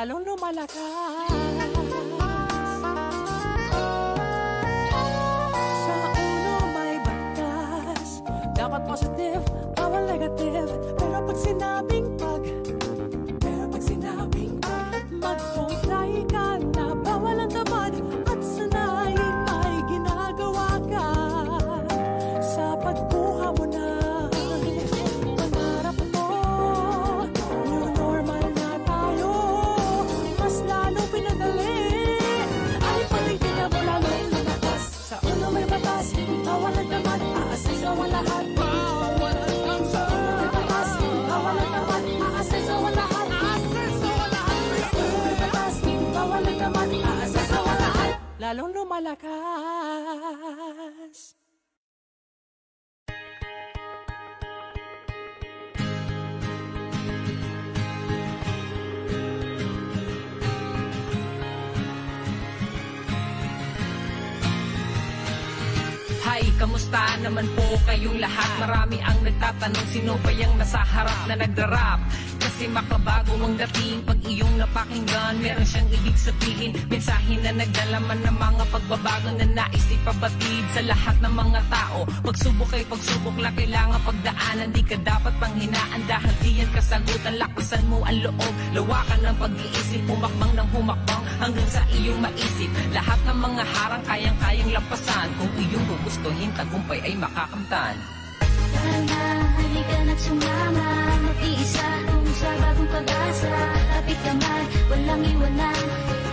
lalong lumalakas. Sa ulo may batas, dapat positive, bawal negative. Pero pag sinabing mag-comply ka na, bawal ang tamad at sanay may ginagawa ka sa pagkuha mo na pangarap mo. New normal na tayo, mas lalo pinadali. Ay paligid mo lalong lumakas. Sa ulo may batas, bawal ang tamad, aasasaw ang lahat. Sa ulo may batas, bawal ang tamad, aasasaw ang lahat. Lalong lumalakas. Hi, kamusta naman po kayong lahat? Marami ang nagtatanong sino ba yung nasa harap na nagrarap. Kasi makabago ang dating pag iyong napakinggan, meron siyang ibig sabihin, mensahe na nagdalaman ng mga pagbabago na nais ipabatid sa lahat ng mga tao. Pagsubok ay pagsubok lang kailangan pagdaanan, di ka dapat panghinaan dahil di yan kasagutan. Lakasan mo ang loob, lawakan ng pag-iisip, humakbang ng humakbang hanggang sa iyong maisip. Lahat ng mga harang kayang-kayang lampasan, kung iyong gugustuhin, tagumpay ay makakamtan. Tara na, halika na't sumama, mag-iisa kung sa bagong pag-asa. Kapit ka man, walang iwanan,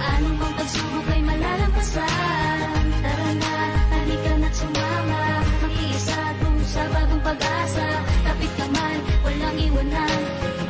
anong mang pagsubok ay malalampasan. Tara na, halika na't sumama, mag-iisa kung sa bagong pag-asa. Kapit ka man, walang iwanan,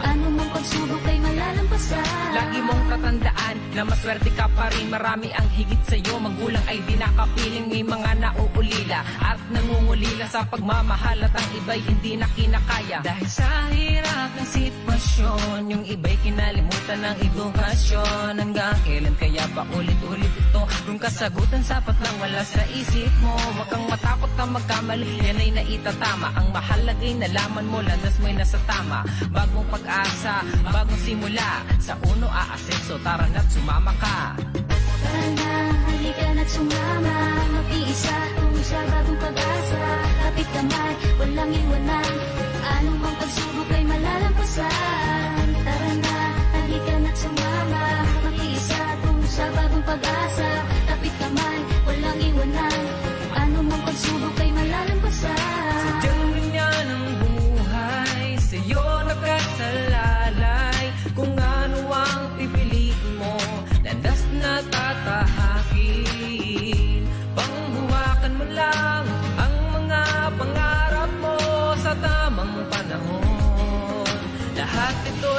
anong mang pagsubok ay malalampasan. Lagi mong tatandaan na maswerte ka pa rin, marami ang higit sa'yo. Magulang ay di nakapiling, may mga nauulila at nangungulila sa pagmamahal at ang iba'y hindi na kinakaya. Dahil sa hirap ng sitwasyon, yung iba'y kinalimutan ng edukasyon. Hanggang kailan kaya pa ulit-ulit ito? Yung kasagutan sapat lang wala sa isip mo. Huwag kang matakot na magkamali, yan ay naitatama. Ang mahalagay nalaman mo, landas mo'y nasa tama. Bagong pag-asa, bagong simula, sa uno aasenso, tara na't sumama ka. Tara na, halika na't sumama, mag-iisa kung sa bagong pag-asa. Kapit ka man, walang iwanan, anong mang pagsubok ay malalampasan. Tara na, halika na't sumama, mag-iisa kung sa bagong pag-asa. Kapit ka man, walang iwanan, anong mang pagsubok ay malalampasan. Sadyang ganyan ang buhay, sa'yo nakasalalay. Kung ano ang pipiliin mo, landas na tatahakin. Panghuwakan mo lang ang mga pangarap mo sa tamang panahon. Lahat ito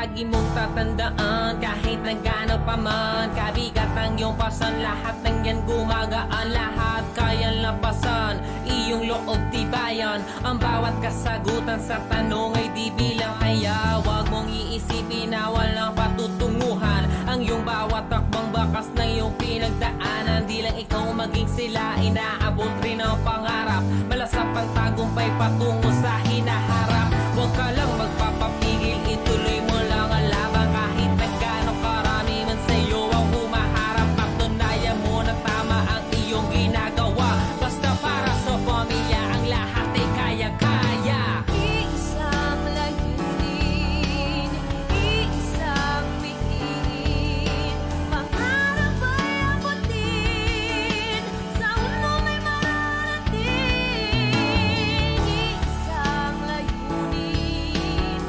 lagi mong tatandaan, kahit na gaano pa man kabigat ang iyong pasan, lahat ng yan gumagaan, lahat kayang lapasan, iyong loob tibayan. Ang bawat kasagutan sa tanong ay di bilang, kaya wag mong iisipin na walang patutunguhan. Ang iyong bawat takbang bakas na iyong pinagdaanan, di lang ikaw maging sila, inaabot rin ang pangarap, malasap ang tagumpay patungo sa hinaharap. Huwag ka lang magpapapigil, ituloy mo lang ang laban, kahit na gaano karami man sa'yo ang humaharap. Patunayan mo na tama ang iyong ginagawa, basta para sa pamilya ang lahat ay kaya-kaya. Iisang layunin, iisang mihin, pangarap ay abutin, sa ulo may mararating. Iisang layunin,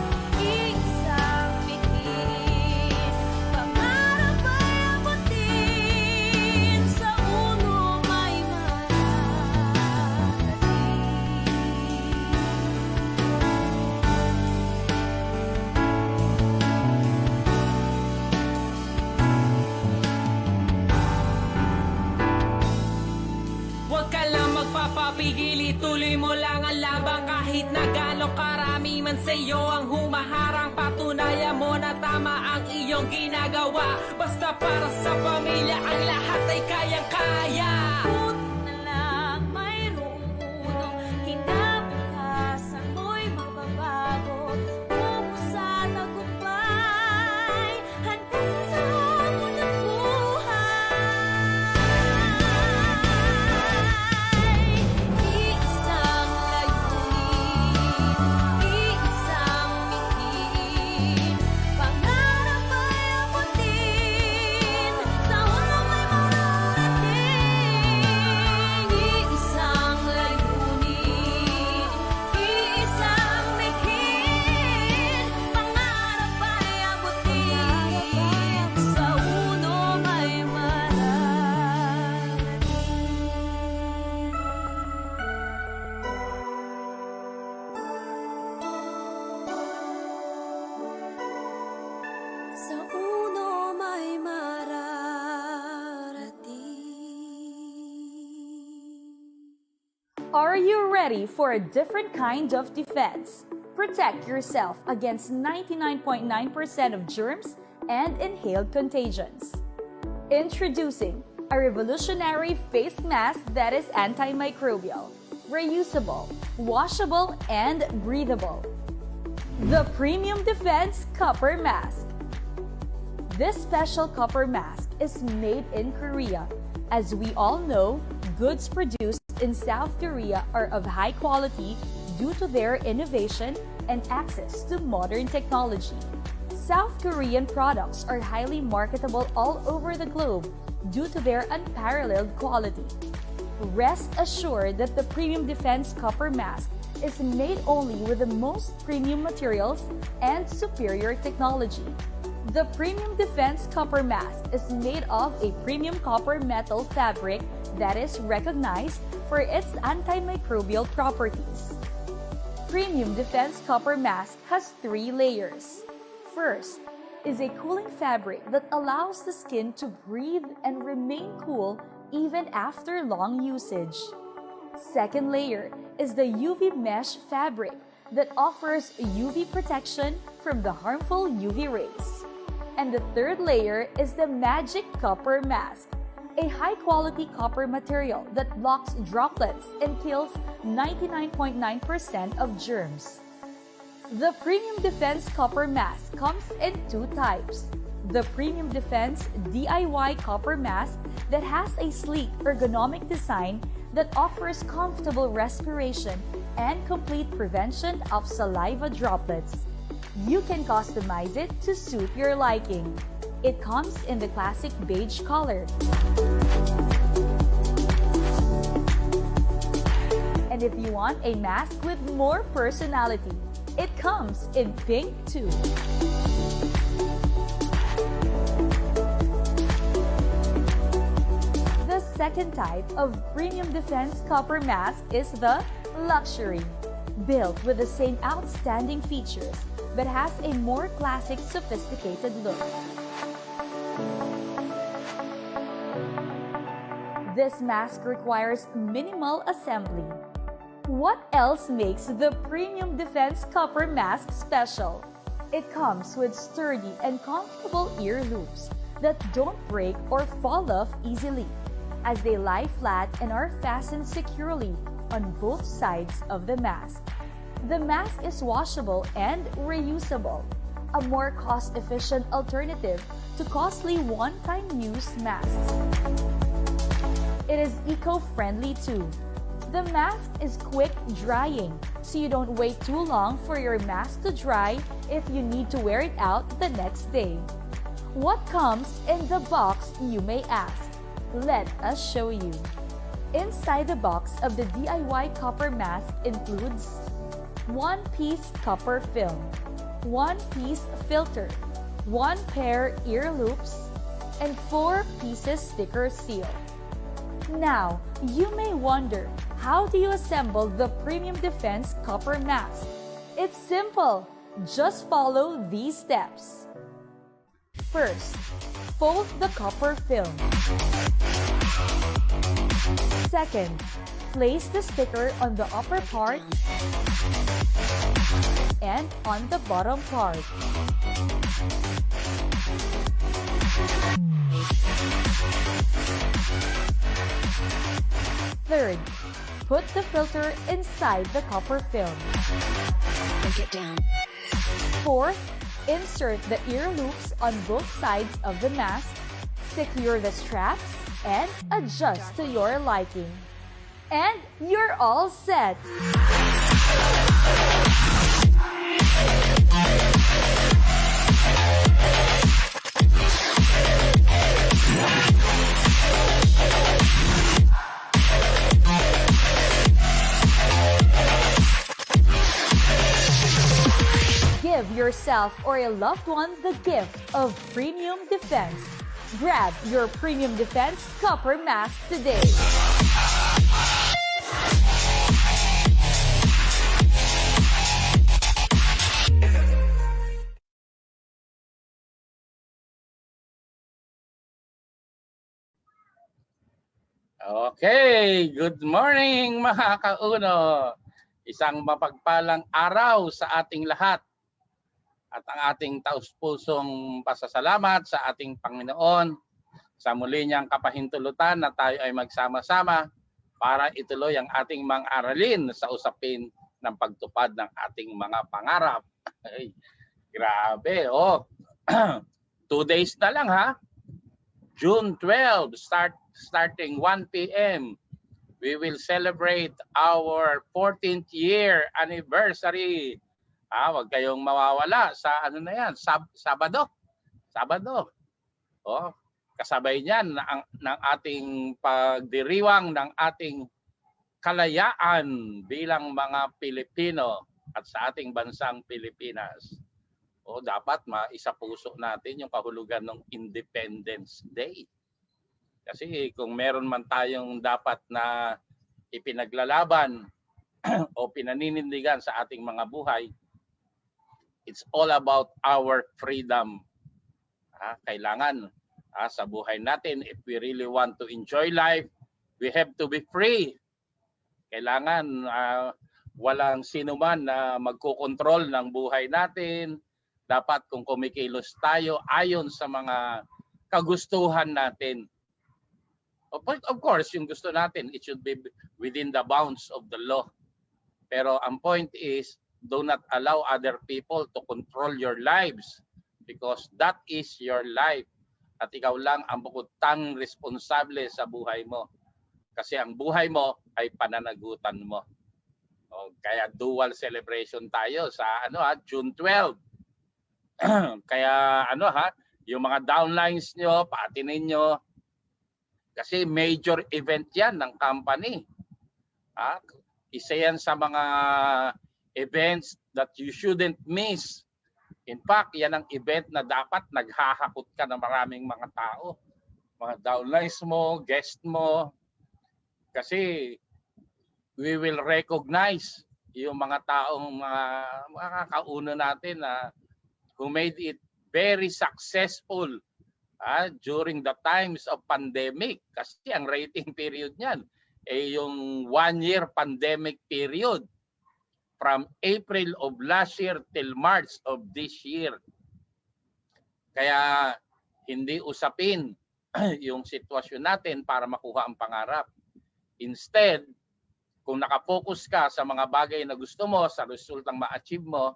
iisang mihin, pangarap ay abutin, sa ulo may mararating. Huwag ka lang magpapapigil, ituloy mo lang ang laban, kahit na gaano karami man sa'yo ang humaharang. Patunayan mo na tama ang iyong ginagawa, basta para sa pamilya ang lahat ay kayang-kaya. Buti na lang mayroong unong kinabukasan mo'y magbabago, tungo sa tagumpay, hanggang sa hamon ng buhay. Iisang layunin, iisang mihin, pangarap ay abutin, sa ulo may mararating. Iisang layunin, iisang mihin, pangarap ay abutin, sa ulo may mararating. Sa uno may mararating. Are you ready for a different kind of defense? Protect yourself against 99.9% of germs and inhaled contagions. Introducing a revolutionary face mask that is antimicrobial, reusable, washable, and breathable. The Premium Defense Copper Mask. This special copper mask is made in Korea. As we all know, goods produced in South Korea are of high quality due to their innovation and access to modern technology. South Korean products are highly marketable all over the globe due to their unparalleled quality. Rest assured that the Premium Defense Copper Mask is made only with the most premium materials and superior technology. The Premium Defense Copper Mask is made of a premium copper metal fabric that is recognized for its antimicrobial properties. Premium Defense Copper Mask has 3 layers. First is a cooling fabric that allows the skin to breathe and remain cool even after long usage. Second layer is the UV mesh fabric that offers UV protection from the harmful UV rays. And the third layer is the Magic Copper Mask, a high-quality copper material that blocks droplets and kills 99.9% of germs. The Premium Defense Copper Mask comes in 2 types. The Premium Defense DIY Copper Mask that has a sleek, ergonomic design that offers comfortable respiration and complete prevention of saliva droplets. You can customize it to suit your liking. It comes in the classic beige color. And if you want a mask with more personality, it comes in pink too. The second type of Premium Defense Copper Mask is the Luxury. Built with the same outstanding features, but has a more classic, sophisticated look. This mask requires minimal assembly. What else makes the Premium Defense Copper Mask special? It comes with sturdy and comfortable ear loops that don't break or fall off easily, as they lie flat and are fastened securely on both sides of the mask. The mask is washable and reusable, a more cost-efficient alternative to costly one-time use masks. It is eco-friendly too. The mask is quick drying, so you don't wait too long for your mask to dry if you need to wear it out the next day. What comes in the box, you may ask? Let us show you. Inside the box of the DIY copper mask includes 1-piece copper film, 1-piece filter, 1 pair ear loops, and 4 pieces sticker seal. Now, you may wonder, how do you assemble the Premium Defense Copper Mask? It's simple. Just follow these steps. First, fold the copper film. Second, place the sticker on the upper part and on the bottom part. Third, put the filter inside the copper film. Break it down. Fourth, insert the ear loops on both sides of the mask, secure the straps, and adjust to your liking. And you're all set! Give yourself or a loved one the gift of Premium Defense. Grab your Premium Defense Copper Mask today. Okay, good morning mga kauno. Isang mapagpalang araw sa ating lahat. At ang ating taus-pusong pasasalamat sa ating Panginoon sa muli niyang kapahintulutan na tayo ay magsama-sama para ituloy ang ating mga aralin sa usapin ng pagtupad ng ating mga pangarap. Ay, grabe, oh. 2 days na lang ha. June 12, starting 1 p.m. We will celebrate our 14th year anniversary. Huwag kayong mawawala sa ano na yan, Sabado. Oh, kasabay niyan ng ating pagdiriwang ng ating kalayaan bilang mga Pilipino at sa ating bansang Pilipinas. O dapat maisapuso natin yung kahulugan ng Independence Day. Kasi kung meron man tayong dapat na ipinaglalaban o pinaninindigan sa ating mga buhay, it's all about our freedom. Kailangan sa buhay natin, if we really want to enjoy life, we have to be free. Kailangan walang sino man na magkokontrol ng buhay natin. Dapat kung kumikilos tayo ayon sa mga kagustuhan natin. Of course, yung gusto natin, it should be within the bounds of the law. Pero ang point is, do not allow other people to control your lives because that is your life. At ikaw lang ang bukod-tang responsable sa buhay mo. Kasi ang buhay mo ay pananagutan mo. Kaya dual celebration tayo sa June 12. Kaya yung mga downlines nyo, paatinin nyo. Kasi major event yan ng company. Isa yan sa mga events that you shouldn't miss. In fact, yan ang event na dapat naghahakot ka ng maraming mga tao. Mga downlines mo, guest mo. Kasi we will recognize yung mga taong mga kauna natin na who made it very successful during the times of pandemic. Kasi ang rating period niyan yung 1-year pandemic period from April of last year till March of this year. Kaya hindi usapin yung sitwasyon natin para makuha ang pangarap. Instead, kung nakafocus ka sa mga bagay na gusto mo, sa resultang ma-achieve mo,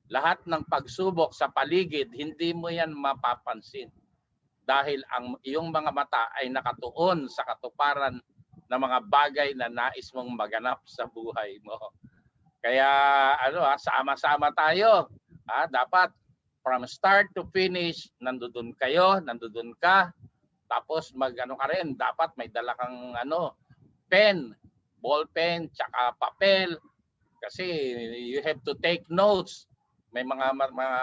lahat ng pagsubok sa paligid, hindi mo yan mapapansin. Dahil ang iyong mga mata ay nakatuon sa katuparan ng mga bagay na nais mong maganap sa buhay mo. Kaya sama-sama tayo. Dapat from start to finish, nandoon kayo, nandoon ka. Tapos ka rin, dapat may dala kang pen, ball pen, tsaka papel. Kasi you have to take notes. May mga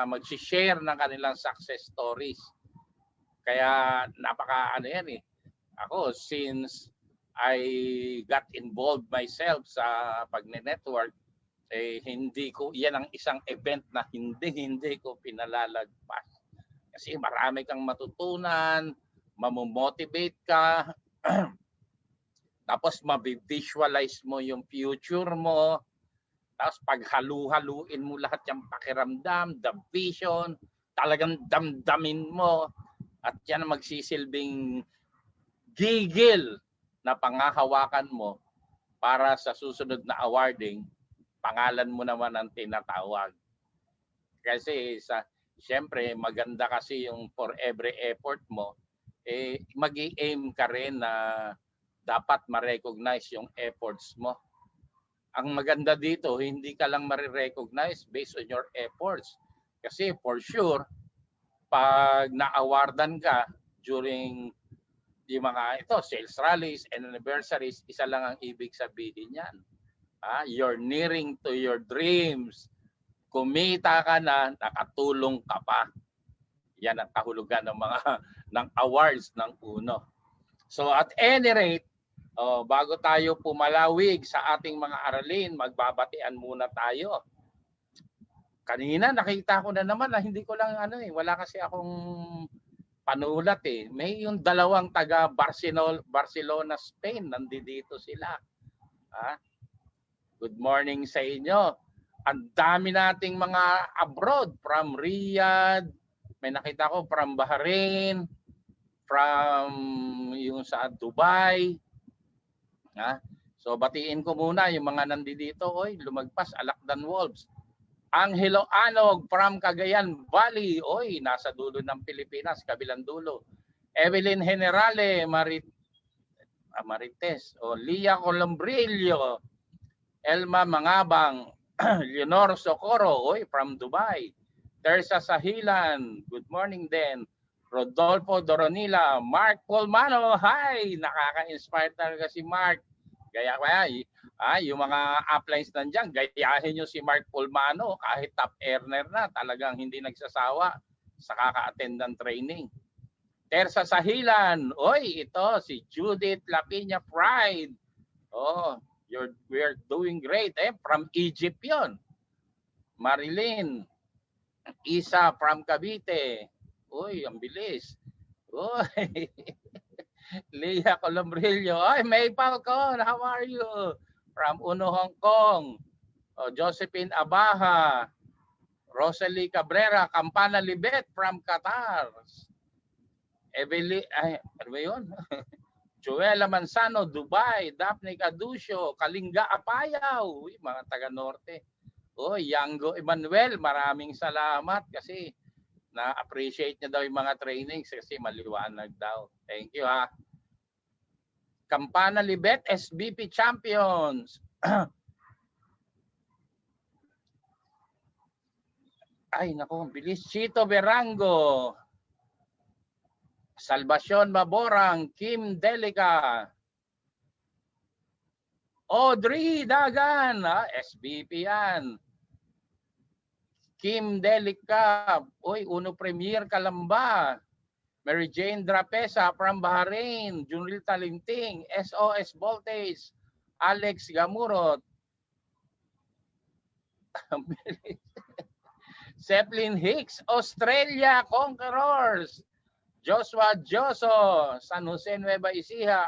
mag-share ng kanilang success stories. Kaya yan eh. Ako, since I got involved myself sa pagne-network, hindi ko, yan ang isang event na hindi ko pinalalagpas. Kasi marami kang matutunan, mamomotivate ka, tapos mabivisualize mo yung future mo, tapos paghalu-haluin mo lahat yung pakiramdam, the vision, talagang damdamin mo, at yan ang magsisilbing gigil na pangahawakan mo para sa susunod na awarding, pangalan mo naman ang tinatawag. Kasi siyempre maganda kasi yung for every effort mo, mag-i-aim ka rin na dapat ma-recognize yung efforts mo. Ang maganda dito, hindi ka lang ma-recognize based on your efforts. Kasi for sure, pag na-awardan ka during yung mga sales rallies and anniversaries, isa lang ang ibig sabihin yan. You're nearing to your dreams. Kumita ka na, nakatulong ka pa. Yan ang kahulugan ng awards ng UNO. So at any rate, bago tayo pumalawig sa ating mga aralin, magbabatian muna tayo. Kanina nakita ko na naman na hindi ko lang wala kasi akong panulat eh. May yung dalawang taga Barcelona, Spain, nandito sila. Good morning sa inyo. Ang dami nating mga abroad from Riyadh, may nakita ko from Bahrain, from yung sa Dubai. So batiin ko muna yung mga nandito, lumagpas, Alakdan Wolves. Angelo Anog from Cagayan Valley, nasa dulo ng Pilipinas, kabilang dulo. Evelyn Generale, Marites, Lia Colombrillo, Elma Mangabang, Leonor Socorro, from Dubai. Teresa Sahilan, good morning din. Rodolfo Doronila, Mark Polmano, hi! Nakaka-inspire talaga si Mark. Kaya yung mga uplines nandiyan, gayahin nyo si Mark Polmano, kahit top earner na, talagang hindi nagsasawa sa kaka-attend ng training. Teresa Sahilan, ito si Judith Lapiña Pride. We're doing great, from Egypt yon. Marilyn, Isa from Cavite. Ang bilis. Lia Colombrillo. May Falcon, how are you? From Uno, Hong Kong. Josephine Abaha. Rosalie Cabrera, Campana Libet from Qatar. Evelyn, ano ba yun? Joella Manzano, Dubai. Daphne Caducio, Kalinga Apayaw. Mga taga-norte. Yango Emmanuel, maraming salamat kasi na-appreciate niya daw yung mga trainings kasi maliwanag daw. Thank you Campana Libet, SBP Champions. Ay, naku, bilis. Chito Berango. Salvacion Maborang, Kim Delica. Audrey Dagan, SBP yan. Kim Delica, Uno Premier Kalamba. Mary Jane Drapesa from Bahrain, Junril Talinting, SOS Voltage, Alex Gamurot, Zeppelin Hicks, Australia Conquerors. Joshua Joso, San Jose Nueva Ecija,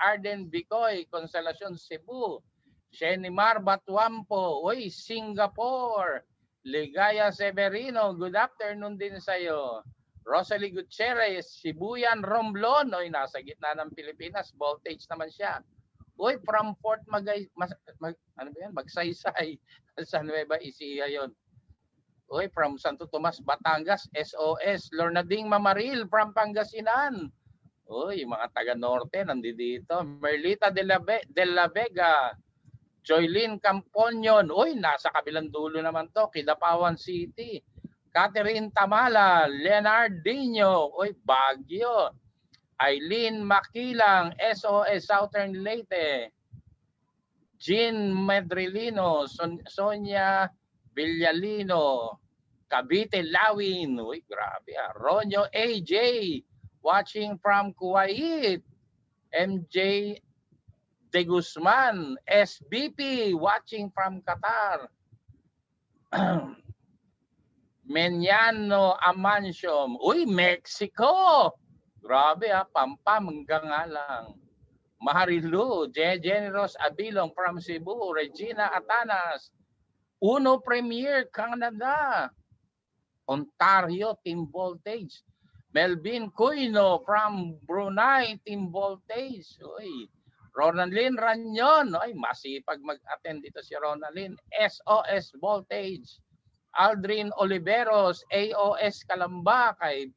Arden Bicoy, Consolacion Cebu. Shenimar Batuampo, uy, Singapore. Ligaya Severino, good afternoon din sa'yo. Rosalie Gutierrez, Sibuyan Romblon, uy, nasa gitna ng Pilipinas, voltage naman siya. Uy, from Fort Magsaysay, sa Nueva Ecija yon. Uy, from Santo Tomas, Batangas, SOS. Lornading Mamaril from Pangasinan. Uy, mga taga-norte, nandito. Merlita de la Vega. Joylyn Camponyon. Uy, nasa kabilang dulo naman to. Kidapawan City. Catherine Tamala. Leonardinho. Uy, Baguio. Eileen Makilang. SOS Southern Leyte. Jean Medrilino. Sonia Villalino, Cavite, Lawin. Uy, grabe ah. Ronyo AJ, watching from Kuwait. MJ De Guzman, SBP, watching from Qatar. Menyano Amansium. Uy, Mexico. Grabe ah, Pampam hanggang nga lang. Maharilu, Generos Abilong from Cebu. Regina Atanas. Uno Premier, Canada. Ontario, Team Voltage. Melvin Cuino from Brunei, Team Voltage. Uy. Ronaldin Ranyon. Ay, masipag mag-attend dito si Ronaldin. SOS Voltage. Aldrin Oliveros, AOS Calamba. Kay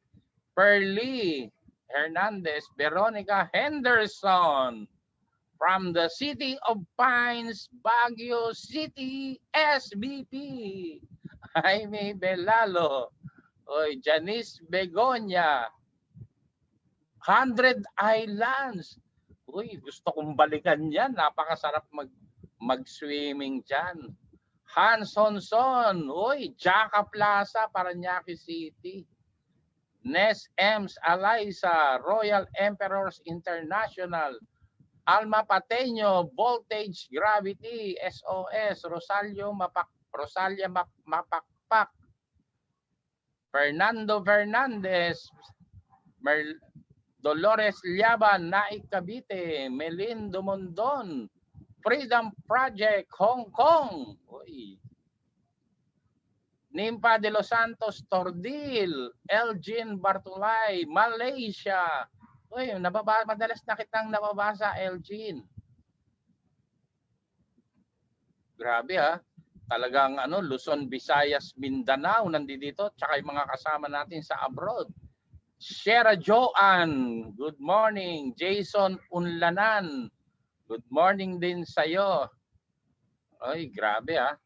Perly Hernandez. Veronica Henderson. From the City of Pines, Baguio City, SBP. Jaime Belalo. Oy, Janice Begonia. 100 Islands. Uy, gusto kong balikan yan. Napakasarap mag-swimming dyan. Hans Honson. Uy, Jaca Plaza, Parañaque City. Nes Ems Aliza, Royal Emperors International. Alma Pateño, Voltage Gravity, SOS, Rosalia Mapakpak. Fernando Fernandez, Dolores Liaban, Naik Cavite, Melindo Mondon, Freedom Project, Hong Kong. Uy. Nimpa de los Santos Tordil, Elgin Bartolay, Malaysia. Uy, madalas na kitang nababasa, Elgin. Grabe ha. Talagang Luzon, Visayas, Mindanao nandito, tsaka yung mga kasama natin sa abroad. Shera Joan, good morning. Jason Unlanan, good morning din sa'yo. Ay, grabe ha.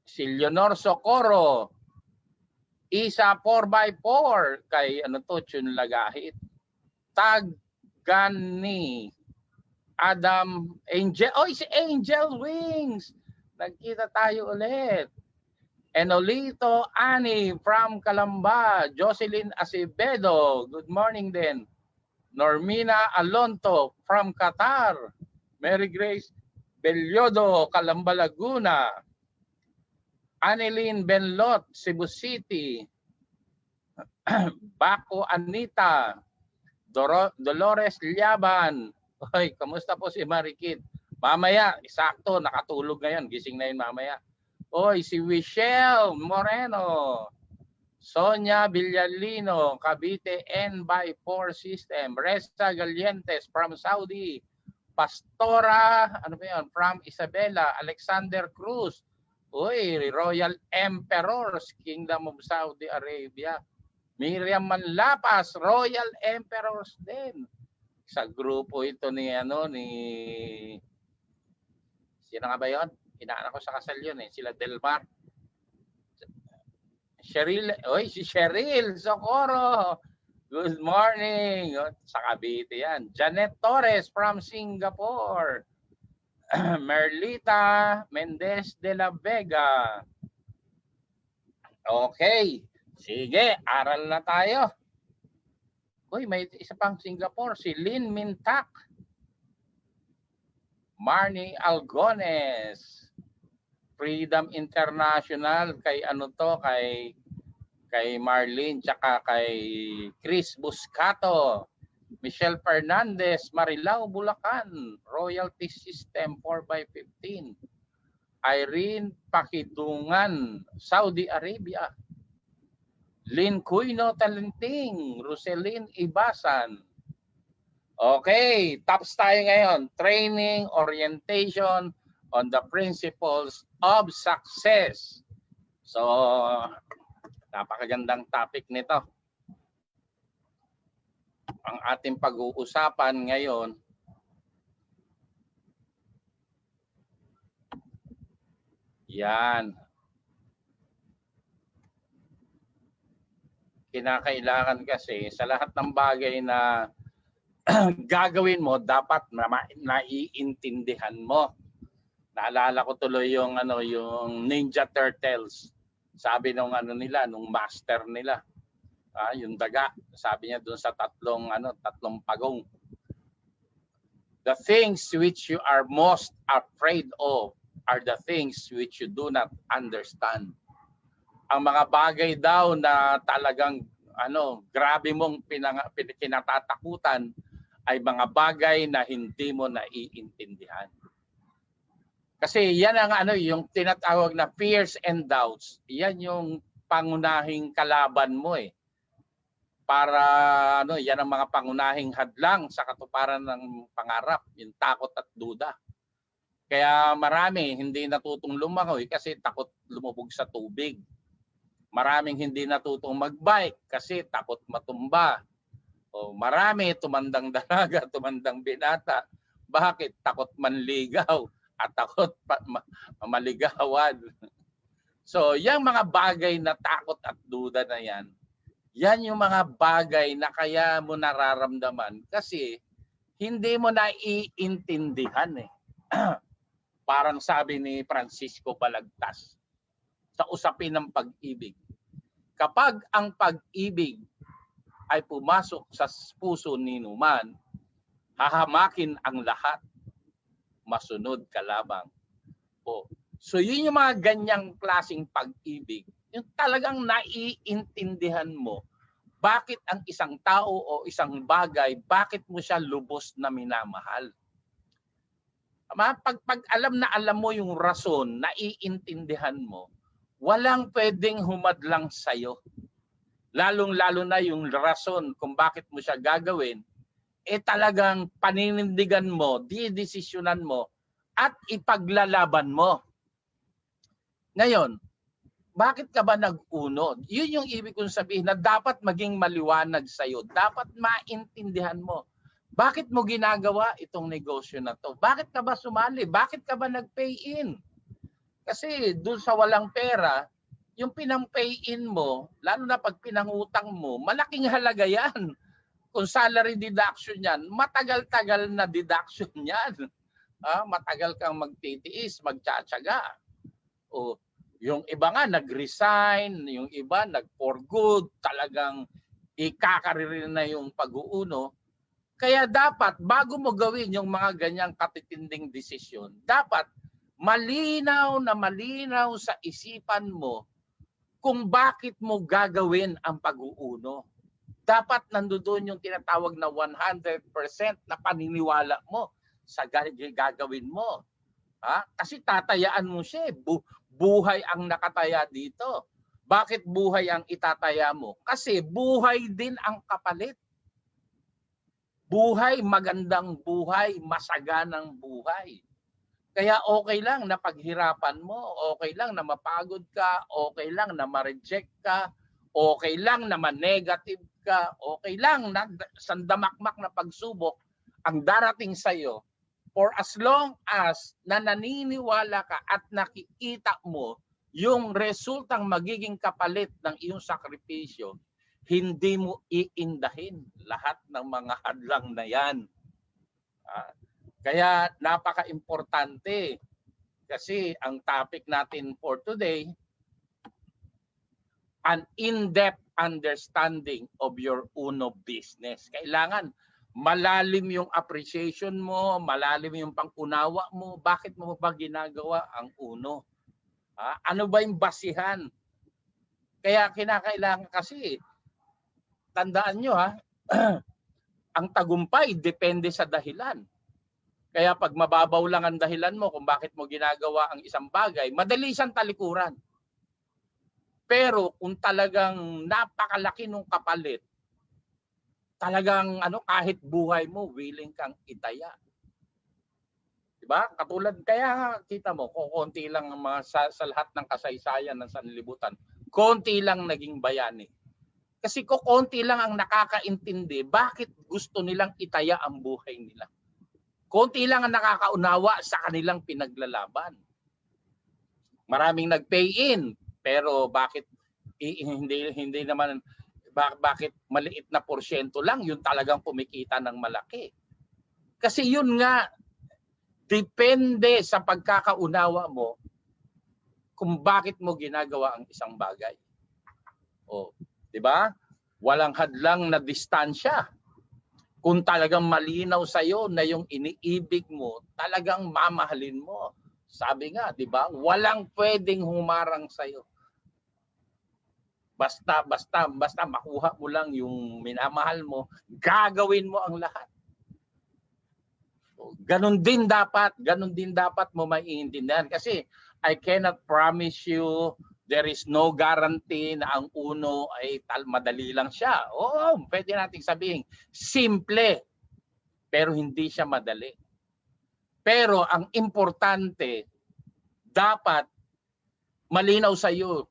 Si Leonor Socorro, Isa 4x4, kay Chun Lagahit. Taggani, Adam Angel, si Angel Wings. Nagkita tayo ulit. Enolito Ani from Calamba. Jocelyn Acevedo, good morning din. Normina Alonto from Qatar. Mary Grace Belyodo, Calamba, Laguna. Annelyn Benlot, Cebu City. Bako Anita. Dolores Liaban. Hoy, kamusta po si Marikit? Mamaya, sakto, nakatulog ngayon. Gising na yun mamaya. Oy, si Michelle Moreno. Sonia Villalino, Cavite N/4 System. Resta Galientes from Saudi. Pastora, from Isabela. Alexander Cruz. Uy, Royal Emperors, Kingdom of Saudi Arabia. Miriam Manlapas, Royal Emperors din. Sa grupo ito ni sino nga ba yun? Inaanak ko sa kasal yun eh. Sila Delmar. Cheryl, si Cheryl Socorro. Good morning. Sa Cavite yan. Janet Torres from Singapore. Merlita Mendez de la Vega. Okay. Sige, aral na tayo. Uy, may isa pang Singapore. Si Lynn Mintak. Marnie Algones. Freedom International, kay ano to, kay Marlene, tsaka kay Chris Buscato, Michelle Fernandez, Marilao, Bulacan, Royalty System 4x15, Irene Pakidungan, Saudi Arabia, Lynn Cuyno Talenting, Roselyn Ibasan. Okay, tapos tayo ngayon. Training, orientation on the principles of success. So, napakagandang topic nito. Ang ating pag-uusapan ngayon yan. Kinakailangan kasi sa lahat ng bagay na gagawin mo, dapat naiintindihan mo. Naalala ko tuloy yung yung Ninja Turtles. Sabi nung nung master nila, yung daga, sabi niya doon sa tatlong pagong. The things which you are most afraid of are the things which you do not understand. Ang mga bagay daw na talagang grabe mong kinatatakutan ay mga bagay na hindi mo naiintindihan. Kasi yan ang yung tinatawag na fears and doubts. Yan yung pangunahing kalaban mo eh. Para yan ang mga pangunahing hadlang sa katuparan ng pangarap, yung takot at duda. Kaya marami hindi natutong lumangoy kasi takot lumubog sa tubig. Maraming hindi natutong magbike kasi takot matumba. O marami tumandang dalaga, tumandang binata. Bakit? Takot manligaw at takot maligawan. So, yung mga bagay na takot at duda na yan yung mga bagay na kaya mo nararamdaman kasi hindi mo naiintindihan eh. Parang sabi ni Francisco Balagtas sa usapin ng pag-ibig. Kapag ang pag-ibig ay pumasok sa puso ni Numan, hahamakin ang lahat, masunod ka lamang. So yun yung mga ganyang klaseng pag-ibig, yung talagang naiintindihan mo bakit ang isang tao o isang bagay, bakit mo siya lubos na minamahal. Pag alam mo yung rason, naiintindihan mo, walang pwedeng humadlang sa'yo. Lalong-lalo na yung rason kung bakit mo siya gagawin, talagang paninindigan mo, didesisyonan mo, at ipaglalaban mo. Ngayon, bakit ka ba nag-uno? Yun yung ibig kong sabihin na dapat maging maliwanag sa'yo. Dapat maintindihan mo. Bakit mo ginagawa itong negosyo na to? Bakit ka ba sumali? Bakit ka ba nag-pay in? Kasi doon sa walang pera, yung pinang-pay in mo, lalo na pag pinangutang mo, malaking halaga yan. Kung salary deduction yan, matagal-tagal na deduction yan. Matagal kang magtitiis, magtsatsaga. Yung iba nga nag-resign, yung iba nag-for good, talagang ikakaririn na yung pag-uuno. Kaya dapat bago mo gawin yung mga ganyang katitinding desisyon, dapat malinaw sa isipan mo kung bakit mo gagawin ang pag-uuno. Dapat nandoon yung tinatawag na 100% na paniniwala mo sa gagawin mo. Kasi tatayaan mo siya. Buhay ang nakataya dito. Bakit buhay ang itataya mo? Kasi buhay din ang kapalit. Buhay, magandang buhay, masaganang buhay. Kaya okay lang na paghirapan mo, okay lang na mapagod ka, okay lang na ma-reject ka, okay lang na ma-negative ka, okay lang na sandamakmak na pagsubok ang darating sa'yo. For as long as na naniniwala ka at nakikita mo yung resultang magiging kapalit ng iyong sakripisyo, hindi mo iindahin lahat ng mga hadlang na yan. Kaya napaka-importante kasi ang topic natin for today, an in-depth understanding of your uno business. Kailangan malalim yung appreciation mo, malalim yung pangunawa mo, bakit mo ba ginagawa ang uno? Ano ba yung basihan? Kaya kinakailangan kasi, tandaan nyo ang tagumpay depende sa dahilan. Kaya pag mababaw lang ang dahilan mo kung bakit mo ginagawa ang isang bagay, madali siyang talikuran. Pero kung talagang napakalaki nung kapalit, talagang kahit buhay mo, willing kang itaya. Diba? Katulad, kaya kita mo, kung konti lang ang mga sa lahat ng kasaysayan ng sanlibutan, konti lang naging bayani. Kasi kung konti lang ang nakakaintindi, bakit gusto nilang itaya ang buhay nila? Konti lang ang nakakaunawa sa kanilang pinaglalaban. Maraming nag-pay in, pero bakit hindi naman, bakit maliit na porsyento lang yung talagang kumikita ng malaki? Kasi yun nga, depende sa pagkakaunawa mo kung bakit mo ginagawa ang isang bagay. O, di ba? Walang hadlang na distansya. Kung talagang malinaw sa iyo na yung iniibig mo, talagang mamahalin mo. Sabi nga, di ba? Walang pwedeng humarang sa iyo. Basta makuha mo lang yung minamahal mo, gagawin mo ang lahat. Ganon din dapat mo maiintindihan. Kasi I cannot promise you, there is no guarantee na ang uno ay madali lang siya. Oo, pwede nating sabihin, simple, pero hindi siya madali. Pero ang importante, dapat malinaw sa iyo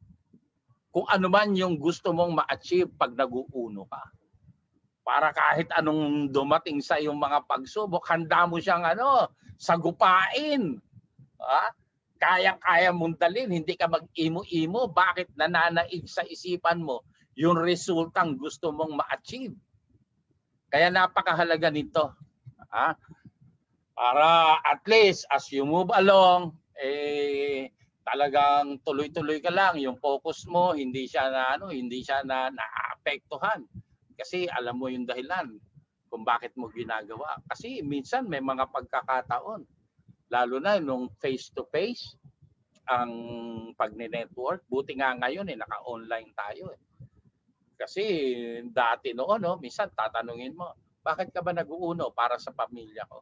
kung ano man yung gusto mong ma-achieve pag nag-uuno ka. Para kahit anong dumating sa iyong mga pagsubok, handa mo siyang sagupain. Kayang-kaya mong dalhin, hindi ka mag-imo-imo. Bakit nananaig sa isipan mo yung resultang gusto mong ma-achieve? Kaya napakahalaga nito. Para at least as you move along, talagang tuloy-tuloy ka lang, yung focus mo hindi siya na naapektuhan. Kasi alam mo yung dahilan kung bakit mo ginagawa. Kasi minsan may mga pagkakataon, lalo na nung face-to-face ang pagne-network. Buti nga ngayon naka-online tayo. Kasi dati noon, minsan tatanungin mo, bakit ka ba nag-uuno? Para sa pamilya ko.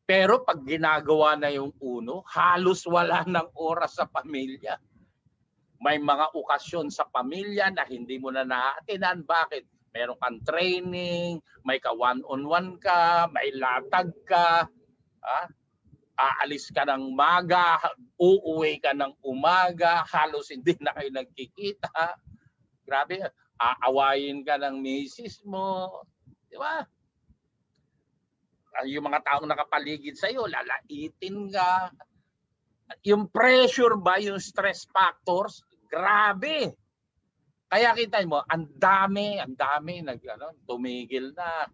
Pero pag ginagawa na yung uno, halos wala ng oras sa pamilya. May mga okasyon sa pamilya na hindi mo na naatinan. Bakit? Meron kang training, may ka one-on-one ka, may latag ka, aalis ka ng umaga, uuwi ka ng umaga, halos hindi na kayo nagkikita. Grabe, aawayin ka ng misis mo. Di ba? Yung mga taong nakapaligid sa iyo, lalaitin ka. Yung pressure ba, yung stress factors, grabe. Kaya kita mo, ang dami tumigil na.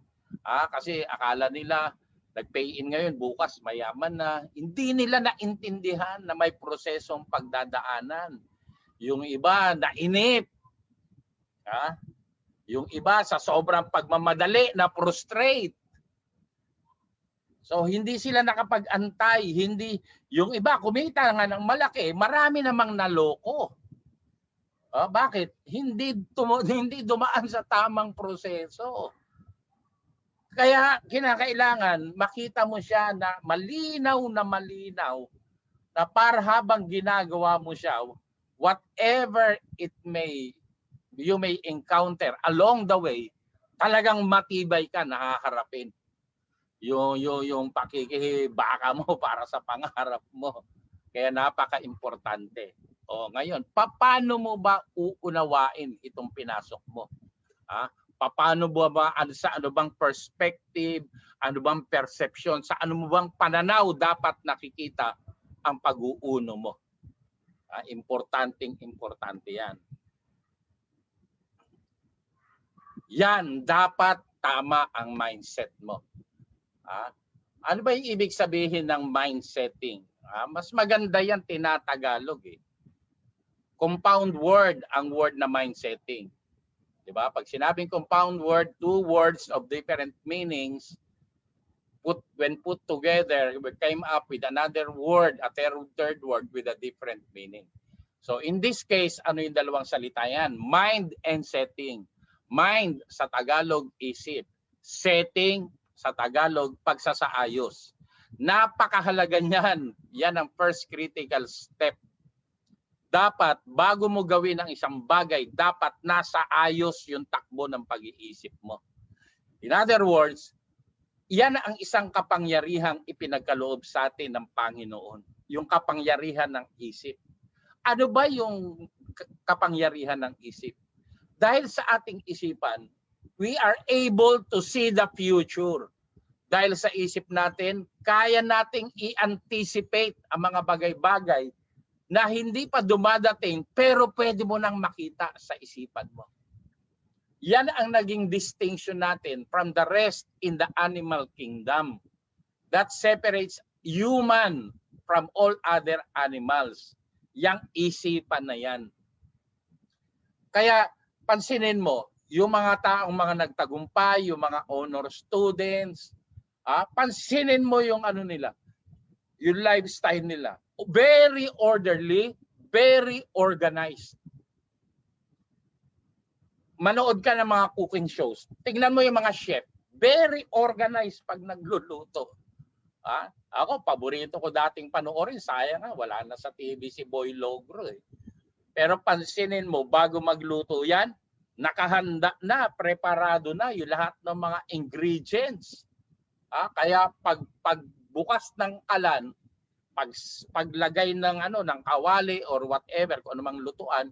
Kasi akala nila nag-pay in ngayon, bukas mayaman na. Hindi nila naintindihan na may prosesong pagdadaanan. Yung iba nainip. Yung iba sa sobrang pagmamadali na frustrate. So hindi sila nakapag-antay, yung iba kumita nga ng malaki, marami namang naloko. Bakit? Hindi dumaan sa tamang proseso. Kaya kinakailangan makita mo siya na malinaw na para habang ginagawa mo siya, whatever you may encounter along the way, talagang matibay ka nakaharapin. Yung pakikibaka mo para sa pangarap mo. Kaya napaka-importante. Ngayon, paano mo ba uunawain itong pinasok mo? Paano ba sa ano bang perspective, ano bang perception, sa ano mo bang pananaw dapat nakikita ang pag-uuno mo? Importante yan. Yan, dapat tama ang mindset mo. Ano ba yung ibig sabihin ng mindsetting? Mas maganda yan tinatagalog Compound word ang word na mindsetting. Diba? Pag sinabing compound word, two words of different meanings, when put together, we came up with another word, a third word with a different meaning. So in this case, ano yung dalawang salita yan? Mind and setting. Mind sa Tagalog, isip. Setting sa Tagalog, pagsasaayos. Napakahalaga niyan. Yan ang first critical step. Dapat, bago mo gawin ang isang bagay, dapat nasa ayos yung takbo ng pag-iisip mo. In other words, yan ang isang kapangyarihang ipinagkaloob sa atin ng Panginoon. Yung kapangyarihan ng isip. Ano ba yung kapangyarihan ng isip? Dahil sa ating isipan, we are able to see the future. Dahil sa isip natin, kaya nating i-anticipate ang mga bagay-bagay na hindi pa dumadating pero pwede mo nang makita sa isipan mo. Yan ang naging distinction natin from the rest in the animal kingdom. That separates human from all other animals. Yang isipan na yan. Kaya pansinin mo, yung mga taong mga nagtagumpay, yung mga honor students, pansinin mo yung ano nila, yung lifestyle nila. Very orderly, very organized. Manood ka ng mga cooking shows. Tingnan mo yung mga chef. Very organized pag nagluluto. Ako, paborito ko dating panoorin. Sayang nga, wala na sa TV si Boy Logro. Pero pansinin mo, bago magluto yan, nakahanda na, preparado na yung lahat ng mga ingredients. Kaya pagbukas ng kalan, paglagay ng ng kawali or whatever, kung anumang lutuan,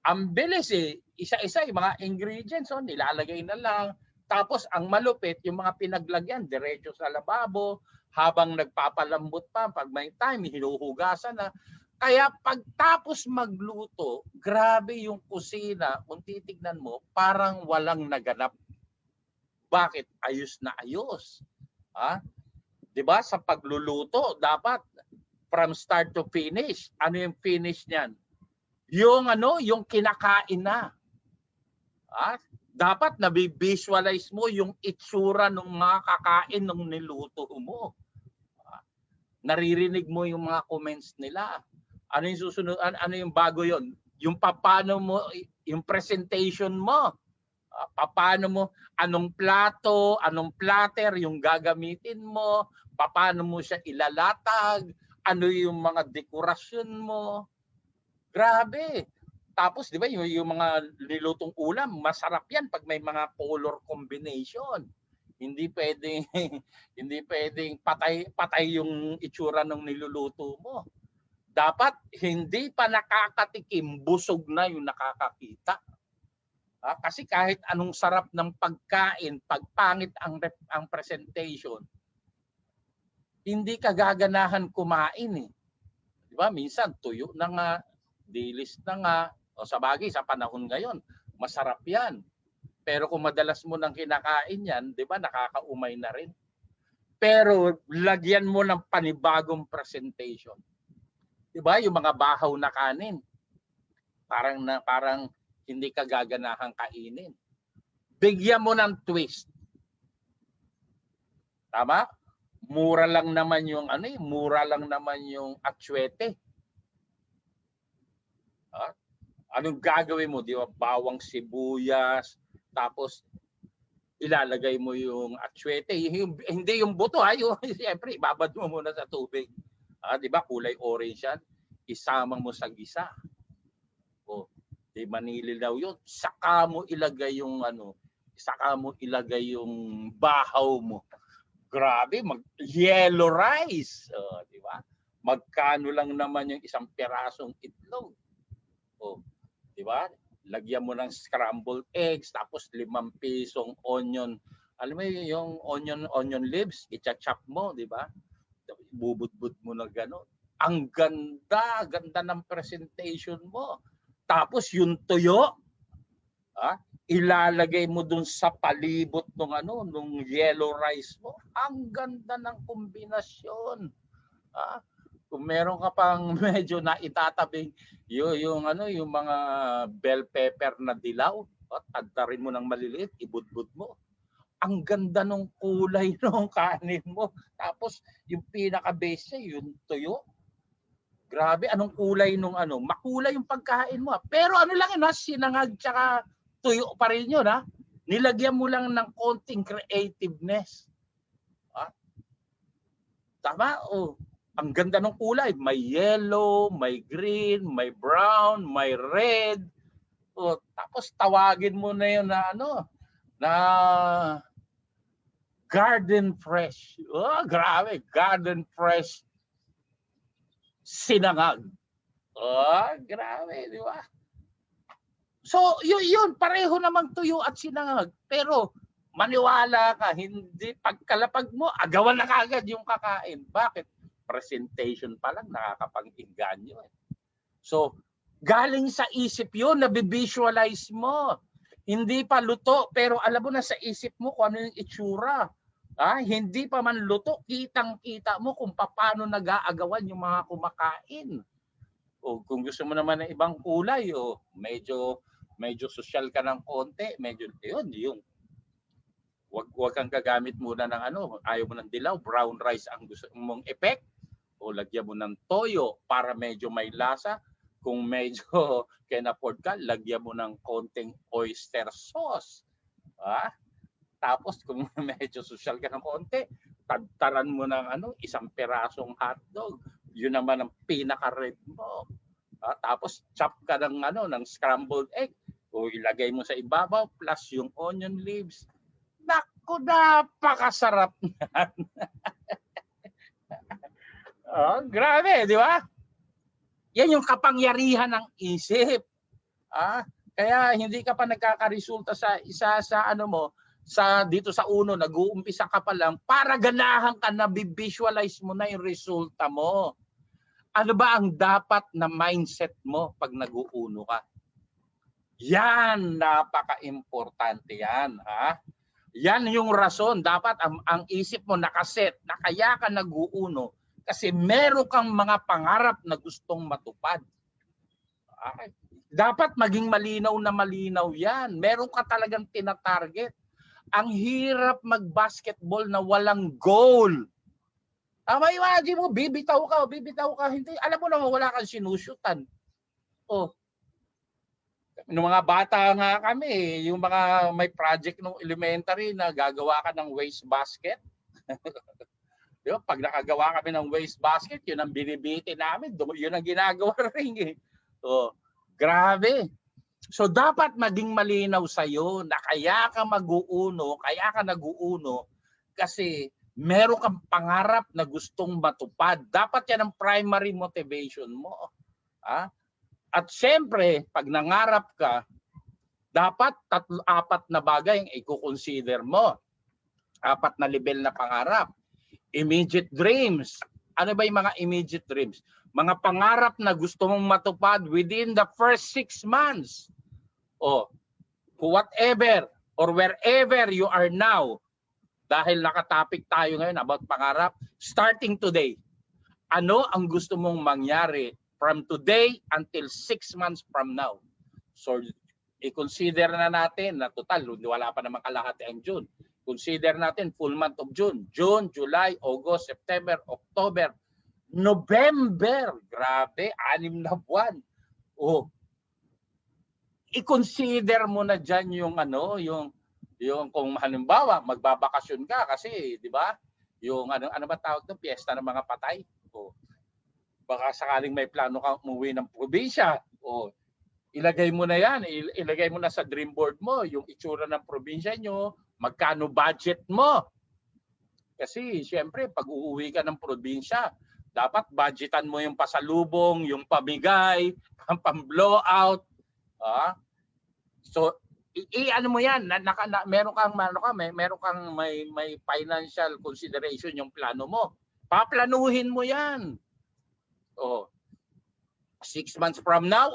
ang bilis isa-isa yung mga ingredients, nilalagay na lang. Tapos ang malupit, yung mga pinaglagyan, diretso sa lababo, habang nagpapalambot pa, pag may time, hinuhugasan na. Kaya pagtapos magluto, grabe yung kusina, kung titignan mo, parang walang naganap. Bakit? Ayos na ayos. 'Di ba? Sa pagluluto, dapat from start to finish. Ano yung finish niyan? Yung kinakain na. Dapat nabi-visualize mo yung itsura ng mga kakain ng niluto mo. Naririnig mo yung mga comments nila. Ano yung susunod? Ano yung bago yon? Yung paano mo, yung presentation mo. Paano mo, anong plato, anong platter yung gagamitin mo, paano mo siya ilalatag, ano yung mga dekorasyon mo. Grabe. Tapos, di ba, yung mga nilutong ulam, masarap yan pag may mga color combination. Hindi pwedeng patay yung itsura ng niluluto mo. Dapat hindi pa nakakatikim, busog na yung nakakakita. Kasi kahit anong sarap ng pagkain, pagpangit ang presentation, hindi ka gaganahan kumain. Di ba? Minsan tuyo na nga, dilis na nga, o sa bagay sa panahon ngayon, masarap yan. Pero kung madalas mo nang kinakain yan, di ba, nakakaumay na rin. Pero lagyan mo ng panibagong presentation. Di ba? Yung mga bahaw na kanin, parang hindi ka gaganahang kainin. Bigyan mo ng twist. Tama? Mura lang naman yung mura lang naman yung atsuete. Anong gagawin mo? Di ba? Bawang sibuyas, tapos ilalagay mo yung atsuete. Hindi yung buto, siyempre, ibabad mo muna sa tubig. Di ba? Kulay orange yan. Isama mo sa gisa. Di manili daw yun. Saka mo ilagay yung bahaw mo. Grabe, yellow rice. Di ba? Magkano lang naman yung isang pirasong itlog. Di ba? Lagyan mo ng scrambled eggs, tapos 5 pisong onion. Alam mo yung onion leaves, i-chop mo, di ba? Bubudbud mo na gano'n. Ang ganda ng presentation mo. Tapos yung tuyo, ilalagay mo dun sa palibot nung yellow rice mo. Ang ganda ng kombinasyon. Kung meron ka pang medyo na itatabing yung mga bell pepper na dilaw, tagtarin mo ng maliliit, ibudbud mo. ang ganda ng kulay ng kanin mo. Tapos yung pinaka-base niya, yung tuyo. Grabe, anong kulay nung ano? Makulay yung pagkain mo. Pero ano lang yun, sinangag tsaka tuyo pa rin yun. Nilagyan mo lang ng konting creativeness. Tama? Ang ganda ng kulay. May yellow, may green, may brown, may red. Tapos tawagin mo na yun na na garden fresh. Grabe, garden fresh sinangag. Grabe, di ba? So, yun, pareho namang tuyo at sinangag. Pero maniwala ka, hindi pagkalapag mo, agawan na kagad yung kakain. Bakit? Presentation pa lang, nakakapag-inganyo. So, galing sa isip yun, nabivisualize mo. Hindi pa luto, pero alam mo na sa isip mo kung ano yung itsura. Hindi pa man luto, kitang-kita mo kung paano nag-aagawan yung mga kumakain. Kung gusto mo naman ng ibang kulay, medyo social ka ng konti, medyo yun. Wag kang gagamit muna ng ayaw mo ng dilaw, brown rice ang gusto mong effect, o lagyan mo ng toyo para medyo may lasa. Kung medyo can afford ka, lagyan mo ng konting oyster sauce. Tapos kung medyo social ka ng konti, tagtaran mo ng isang perasong hotdog. Yun naman ang pinaka-red mo. Tapos chop ka ng scrambled egg. O ilagay mo sa ibabaw plus yung onion leaves. Naku, napakasarap yan. Grabe, di ba? Yan yung kapangyarihan ng isip. Kaya hindi ka pa nagkakaresulta sa isa sa dito sa uno, nag-uumpisa ka pa lang para ganahan ka na visualize mo na yung resulta mo. Ano ba ang dapat na mindset mo pag nag-uuno ka? Yan, napaka-importante yan. Yan yung rason. Dapat ang isip mo nakaset na kaya ka nag-uuno kasi meron kang mga pangarap na gustong matupad. Dapat maging malinaw na malinaw yan. Meron ka talagang tinatarget. Ang hirap mag-basketball na walang goal. Imagine mo, bibitaw ka. Hindi, alam mo naman wala kang sinusyutan. Nung mga bata nga kami, yung mga may project nung elementary na gagawa ka ng waste basket. Diba? Pag nakagawa kami ng waste basket, yun ang binibiti namin. Yun ang ginagawa rin. Grabe. So dapat maging malinaw sa'yo na kaya ka nag-uuno kasi meron kang pangarap na gustong matupad. Dapat yan ang primary motivation mo. At syempre, pag nangarap ka, dapat 3-4 na bagay ang i-consider mo. 4 na level na pangarap. Immediate dreams. Ano ba yung mga immediate dreams? Mga pangarap na gusto mong matupad within the first 6 months. Whatever or wherever you are now, dahil nakatopic tayo ngayon about pangarap, starting today, ano ang gusto mong mangyari from today until 6 months from now? So, i-consider na natin na total, wala pa namang kalahati ang June. Consider natin full month of June. June, July, August, September, October, November. Grabe, 6 na buwan. I-consider mo na dyan yung kung halimbawa magbabakasyon ka kasi, di ba? Yung ano ba tawag doon? Piyesta ng mga patay. Baka sakaling may plano kang umuwi ng probinsya. Ilagay mo na yan. Ilagay mo na sa dream board mo yung itsura ng probinsya nyo, magkano budget mo. Kasi siyempre pag uuwi ka ng probinsya, dapat budgetan mo yung pasalubong, yung pamigay, ang pang-blowout. So ano mo yan, meron kang may financial consideration yung plano mo. Paplanuhin mo yan. 6 months from now,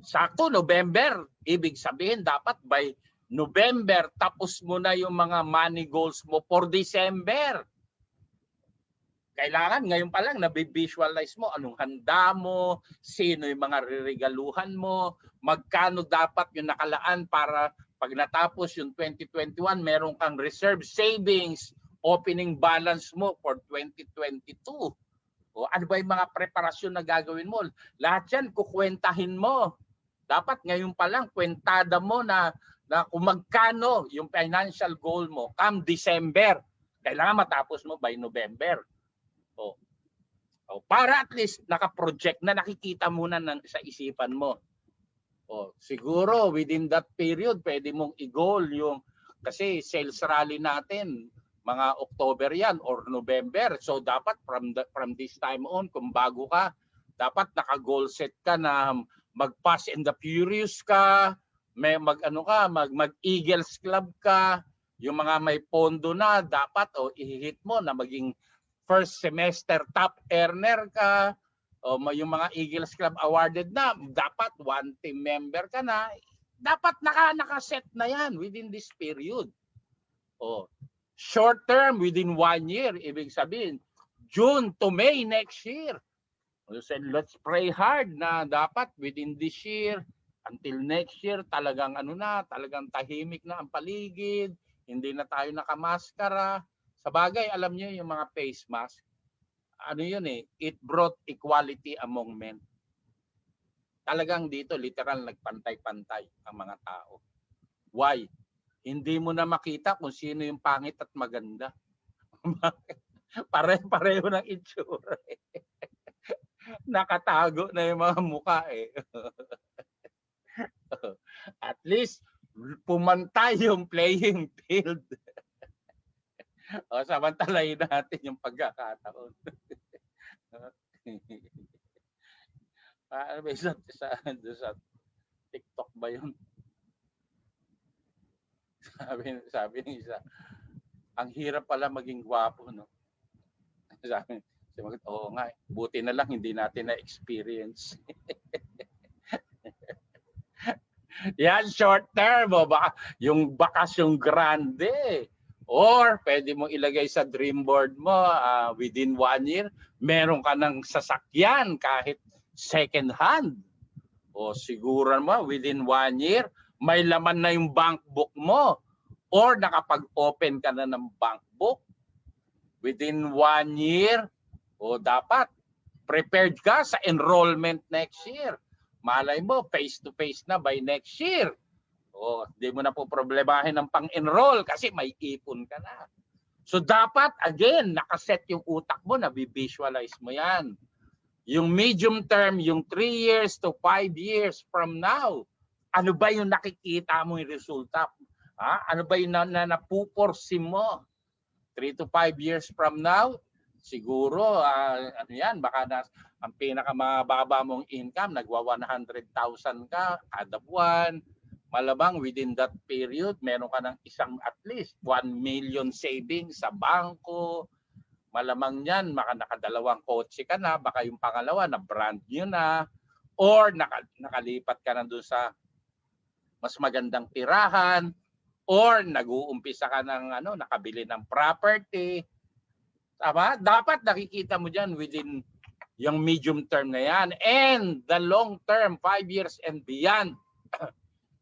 sakto November. Ibig sabihin dapat by November tapos mo na yung mga money goals mo for December. Kailangan ngayon pa lang na-visualize mo anong handa mo, sino yung mga reregaluhan mo, magkano dapat yung nakalaan para Pag natapos yung 2021, meron kang reserve savings, opening balance mo for 2022. O ano ba yung mga preparasyon na gagawin mo? Lahat yan, kukwentahin mo. Dapat ngayon pa lang, kwentada mo na kung magkano yung financial goal mo come December. Kailangan matapos mo by November. O, para at least naka-project na nakikita muna sa isipan mo. O, siguro within that period, pwede mong i-goal yung, kasi sales rally natin, mga October yan or November. So dapat from this time on, kung bago ka, dapat naka-goal set ka na mag-Fast and the Furious ka, may mag-Eagles Club ka, yung mga may pondo na dapat i-hit mo na maging first semester top earner ka, o yung mga Eagles Club awarded na, dapat one team member ka na, dapat naka-set na yan within this period. O, short term, within 1 year, ibig sabihin, June to May next year. You said, let's pray hard na dapat within this year, until next year, talagang talagang tahimik na ang paligid, hindi na tayo nakamaskara. Sa bagay, alam niyo yung mga face mask, it brought equality among men. Talagang dito, literal, nagpantay-pantay ang mga tao. Why? Hindi mo na makita kung sino yung pangit at maganda. Pare-pareho ng itsura. Nakatago na yung mga mukha eh. At least, pumantay yung playing field. O, samantalayin natin yung pagkakataon. Paano ba sa TikTok ba yun? Sabi ng isa, ang hirap pala maging gwapo, no? Sabi, oo nga, buti na lang hindi natin na-experience. Yan, short term, baka yung bakasyong grande. Or pwede mo ilagay sa dream board mo, within 1 year, meron ka ng sasakyan kahit second hand. O siguro mo, within 1 year, may laman na yung bank book mo. Or nakapag-open ka na ng bank book. Within 1 year, o dapat prepared ka sa enrollment next year. Malay mo, face-to-face na by next year. O, di mo na po problemahin ng pang-enroll kasi may ipon ka na. So dapat, again, nakaset yung utak mo, na-visualize mo yan. Yung medium term, yung 3 years to 5 years from now, ano ba yung nakikita mo yung resulta? Ano ba yung napupursi mo? 3 to 5 years from now, siguro, baka ang pinakamababa mong income, nagwa 100,000 ka kada buwan. Malamang within that period, meron ka ng at least 1 million savings sa bangko. Malamang yan, nakadalawang kotse ka na, baka yung pangalawa na brand new na, or nakalipat ka na doon sa mas magandang tirahan, or nag-uumpisa ka ng nakabili ng property. Tama? Dapat nakikita mo dyan within yung medium term na yan. And the long term, 5 years and beyond.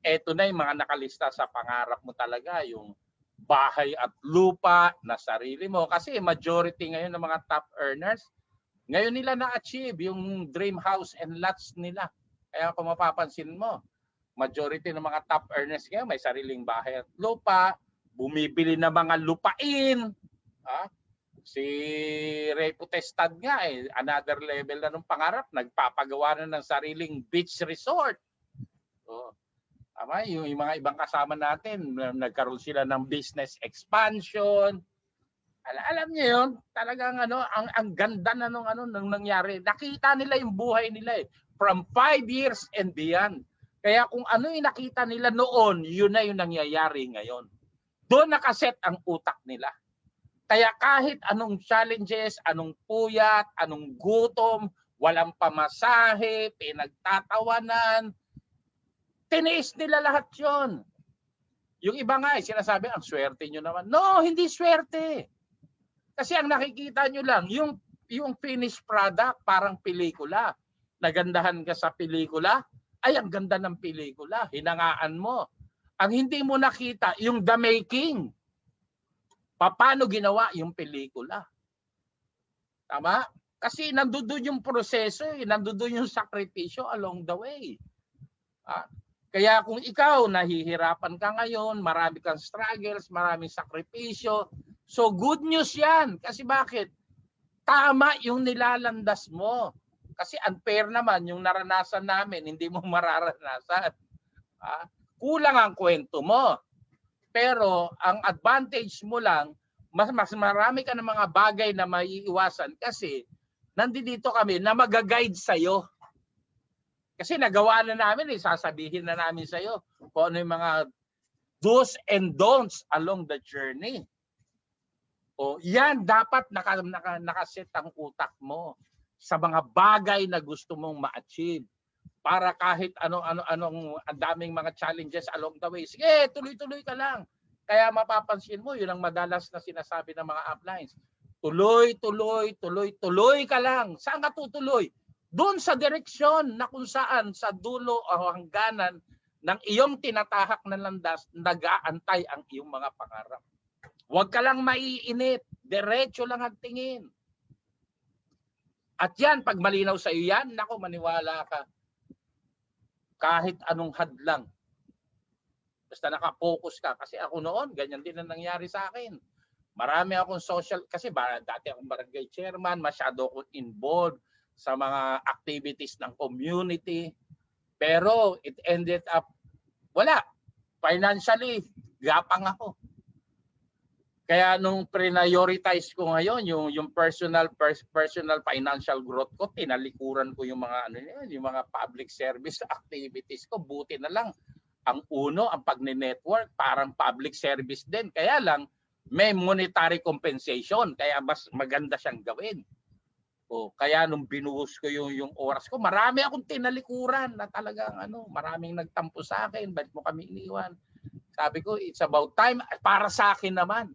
Ito na yung mga nakalista sa pangarap mo talaga, yung bahay at lupa na sarili mo. Kasi majority ngayon ng mga top earners, ngayon nila na-achieve yung dream house and lots nila. Kaya kung mapapansin mo, majority ng mga top earners ngayon may sariling bahay at lupa, bumibili na mga lupain. Si Ray Potestad nga another level na ng pangarap, nagpapagawa na ng sariling beach resort. Yung mga ibang kasama natin, nagkaroon sila ng business expansion. Alam niyo yun, talagang ang ganda na nung nangyari. Nakita nila yung buhay nila from 5 years and beyond. Kaya kung ano yung nakita nila noon, yun na yung nangyayari ngayon. Doon nakaset ang utak nila. Kaya kahit anong challenges, anong puyat, anong gutom, walang pamasahe, pinagtatawanan, tiniis nila lahat yun. Yung iba nga sinasabi, ang swerte nyo naman. No, hindi swerte. Kasi ang nakikita nyo lang, yung finished product, parang pelikula. Nagandahan ka sa pelikula, ay ang ganda ng pelikula. Hinangaan mo. Ang hindi mo nakita, yung the making. Paano ginawa yung pelikula. Tama? Kasi nandoon yung proseso, nandoon yung sakripisyo along the way. Kaya kung ikaw nahihirapan ka ngayon, marami kang struggles, maraming sakripisyo, so good news yan. Kasi bakit? Tama yung nilalandas mo. Kasi unfair naman yung naranasan namin, hindi mo mararanasan. Kulang ang kwento mo. Pero ang advantage mo lang, mas marami ka ng mga bagay na maiiwasan kasi nandito kami na mag-guide sa'yo. Kasi nagawa na namin, sasabihin na namin sa'yo kung ano yung mga do's and don'ts along the journey. O yan, dapat nakaset ang utak mo sa mga bagay na gusto mong ma-achieve. Para kahit anong ang daming mga challenges along the way. Sige, tuloy-tuloy ka lang. Kaya mapapansin mo, yun ang madalas na sinasabi ng mga uplines. Tuloy ka lang. Saan ka tutuloy? Doon sa direksyon na kung saan sa dulo o hangganan ng iyong tinatahak na landas, nag-aantay ang iyong mga pangarap. Huwag ka lang maiinit. Diretso lang ang tingin. At yan, pag malinaw sa iyo yan, naku, maniwala ka. Kahit anong hadlang. Basta nakapokus ka. Kasi ako noon, ganyan din ang nangyari sa akin. Marami akong social, kasi dati akong barangay chairman, masyado akong involved sa mga activities ng community. Pero it ended up, wala. Financially, gapang ako. Kaya nung prioritize ko ngayon, yung personal financial growth ko, tinalikuran ko yung mga yung mga public service activities ko. Buti na lang ang ang pagne-network, parang public service din. Kaya lang may monetary compensation, kaya mas maganda siyang gawin. Kaya nung binuhos ko yung oras ko, marami akong tinalikuran na talagang maraming nagtampo sa akin, ba't mo kami iniwan? Sabi ko, it's about time para sa akin naman.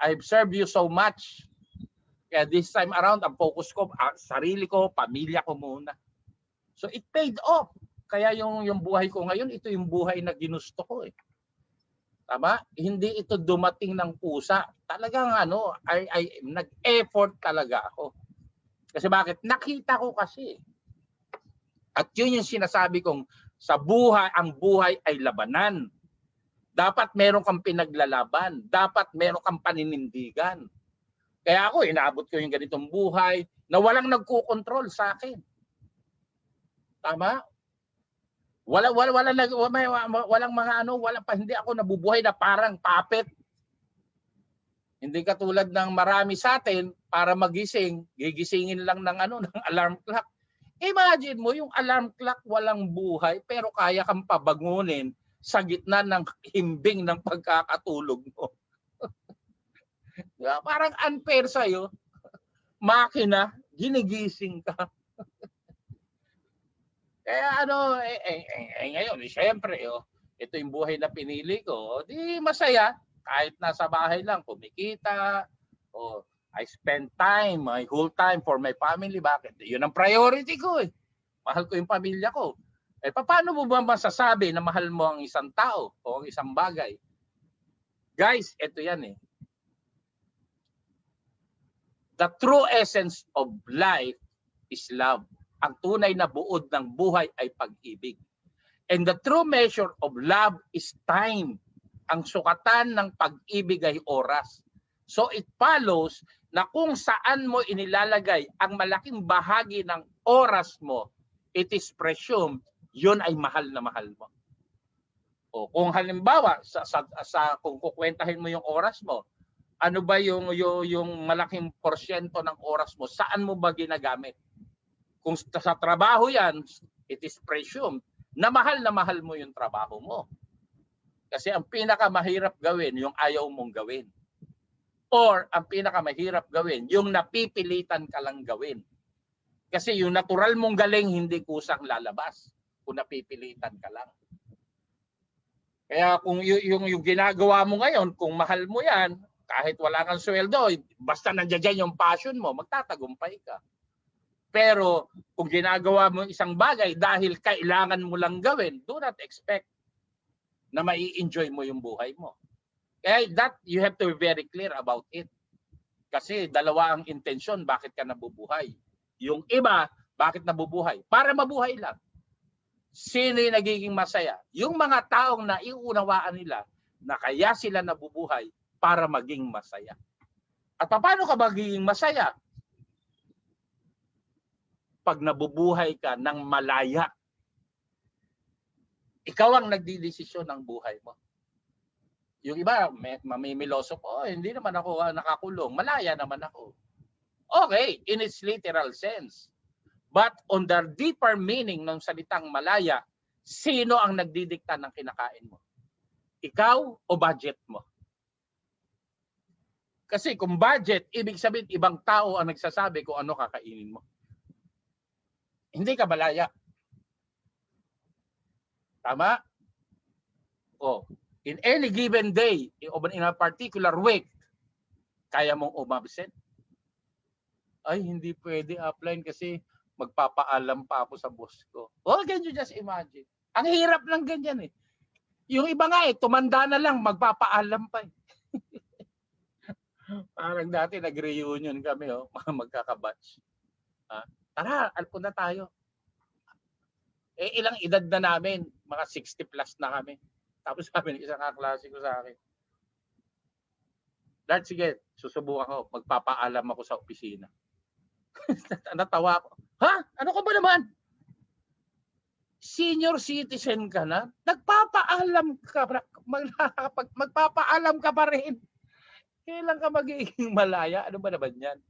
I've served you so much. Kaya this time around, ang focus ko, sarili ko, pamilya ko muna. So it paid off. Kaya yung buhay ko ngayon, ito yung buhay na ginusto ko eh. Tama? Hindi ito dumating ng pusa. Talagang nag-effort talaga ako. Kasi bakit? Nakita ko kasi. At yun yung sinasabi kong sa buhay, ang buhay ay labanan. Dapat meron kang pinaglalaban. Dapat meron kang paninindigan. Kaya ako, inaabot ko yung ganitong buhay na walang nagkukontrol sa akin. Tama? Walang mga hindi ako nabubuhay na parang puppet. Hindi katulad ng marami sa atin para magising, gigisingin lang ng ng alarm clock. Imagine mo yung alarm clock walang buhay pero kaya kang pabangunin sa gitna ng himbing ng pagkakatulog mo. Parang unfair sa'yo. Makina, ginigising ka. Kaya ngayon, siyempre, ito yung buhay na pinili ko. Di masaya. Kahit nasa bahay lang, kumikita. I spend time, my whole time for my family. Bakit? Yun ang priority ko eh. Mahal ko yung pamilya ko. Paano mo ba masasabi na mahal mo ang isang tao o ang isang bagay? Guys, ito yan eh. The true essence of life is love. Ang tunay na buod ng buhay ay pag-ibig. And the true measure of love is time. Ang sukatan ng pag-ibig ay oras. So it follows na kung saan mo inilalagay ang malaking bahagi ng oras mo, it is presumed yun ay mahal na mahal mo. Kung halimbawa kung kukwentahin mo yung oras mo, ano ba yung malaking porsyento ng oras mo, saan mo ba ginagamit? Kung sa trabaho yan, it is presumed na mahal mo yung trabaho mo. Kasi ang pinakamahirap gawin, yung ayaw mong gawin. Or ang pinakamahirap gawin, yung napipilitan ka lang gawin. Kasi yung natural mong galing, hindi kusang lalabas kung napipilitan ka lang. Kaya kung yung ginagawa mo ngayon, kung mahal mo yan, kahit wala kang sweldo, basta nandiyan yung passion mo, magtatagumpay ka. Pero kung ginagawa mo isang bagay dahil kailangan mo lang gawin, do not expect na mai-enjoy mo yung buhay mo. Kaya that you have to be very clear about it. Kasi dalawa ang intensyon bakit ka nabubuhay. Yung iba, bakit nabubuhay? Para mabuhay lang. Sino yung nagiging masaya? Yung mga taong naiunawaan nila na kaya sila nabubuhay para maging masaya. At paano ka magiging masaya? Pag nabubuhay ka ng malaya. Ikaw ang nagdidesisyon ng buhay mo. Yung iba, mamimiloso po, hindi naman ako nakakulong. Malaya naman ako. Okay, in its literal sense. But on the deeper meaning ng salitang malaya, sino ang nagdidikta ng kinakain mo? Ikaw o budget mo? Kasi kung budget, ibig sabihin ibang tao ang nagsasabi kung ano kakainin mo. Hindi ka malaya. Tama? Oh, in any given day, in a particular week, kaya mong umabsent? Ay, hindi pwede upline kasi magpapaalam pa ako sa boss ko. Oh, can you just imagine? Ang hirap lang ganyan eh. Yung iba nga eh, tumanda na lang, magpapaalam pa eh. Parang dati nag-reunion kami, oh, mga magkakabatch. Tara, alpo na tayo. Eh, ilang edad na namin? Mga 60 plus na kami. Tapos sabi ng isang kaklase ko sa akin, Dad, sige, susubukan ko. Magpapaalam ako sa opisina. Natawa ko. Ha? Ano ka ba naman? Senior citizen ka na? Magpapaalam ka pa rin. Kailan ka magiging malaya? Ano ba naman yan?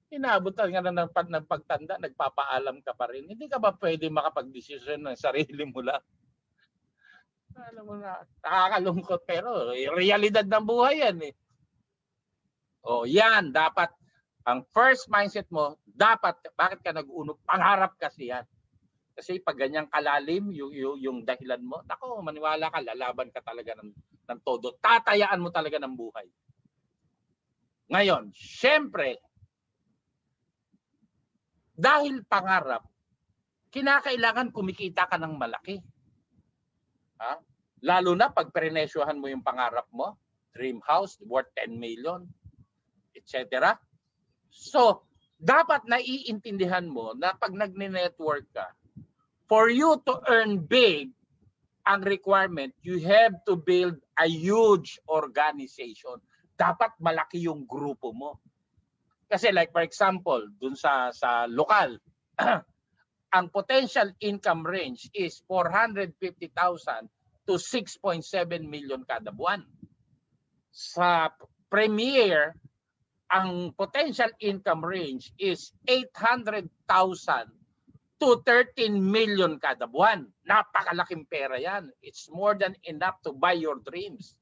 Inabutan nga na ng pagtanda, nagpapaalam ka pa rin. Hindi ka ba pwede makapag-desisyon ng sarili mo lang? Alam mo na, nakakalungkot pero realidad ng buhay yan eh. O yan, dapat, ang first mindset mo, dapat, bakit ka nag-uno? Pangarap kasi yan. Kasi pag ganyang kalalim, yung dahilan mo, nako, maniwala ka, lalaban ka talaga ng todo. Tatayaan mo talaga ng buhay. Ngayon, syempre, dahil pangarap, kinakailangan kumikita ka ng malaki. Ha? Lalo na pag prenesyohan mo yung pangarap mo, dream house worth 10 million, etc. So, dapat naiintindihan mo na pag nagne-network ka, for you to earn big, ang requirement, you have to build a huge organization. Dapat malaki yung grupo mo. Kasi like for example, dun sa lokal, ang potential income range is 450,000 to 6.7 million kada buwan. Sa premier, ang potential income range is 800,000 to 13 million kada buwan. Napakalaking pera yan. It's more than enough to buy your dreams.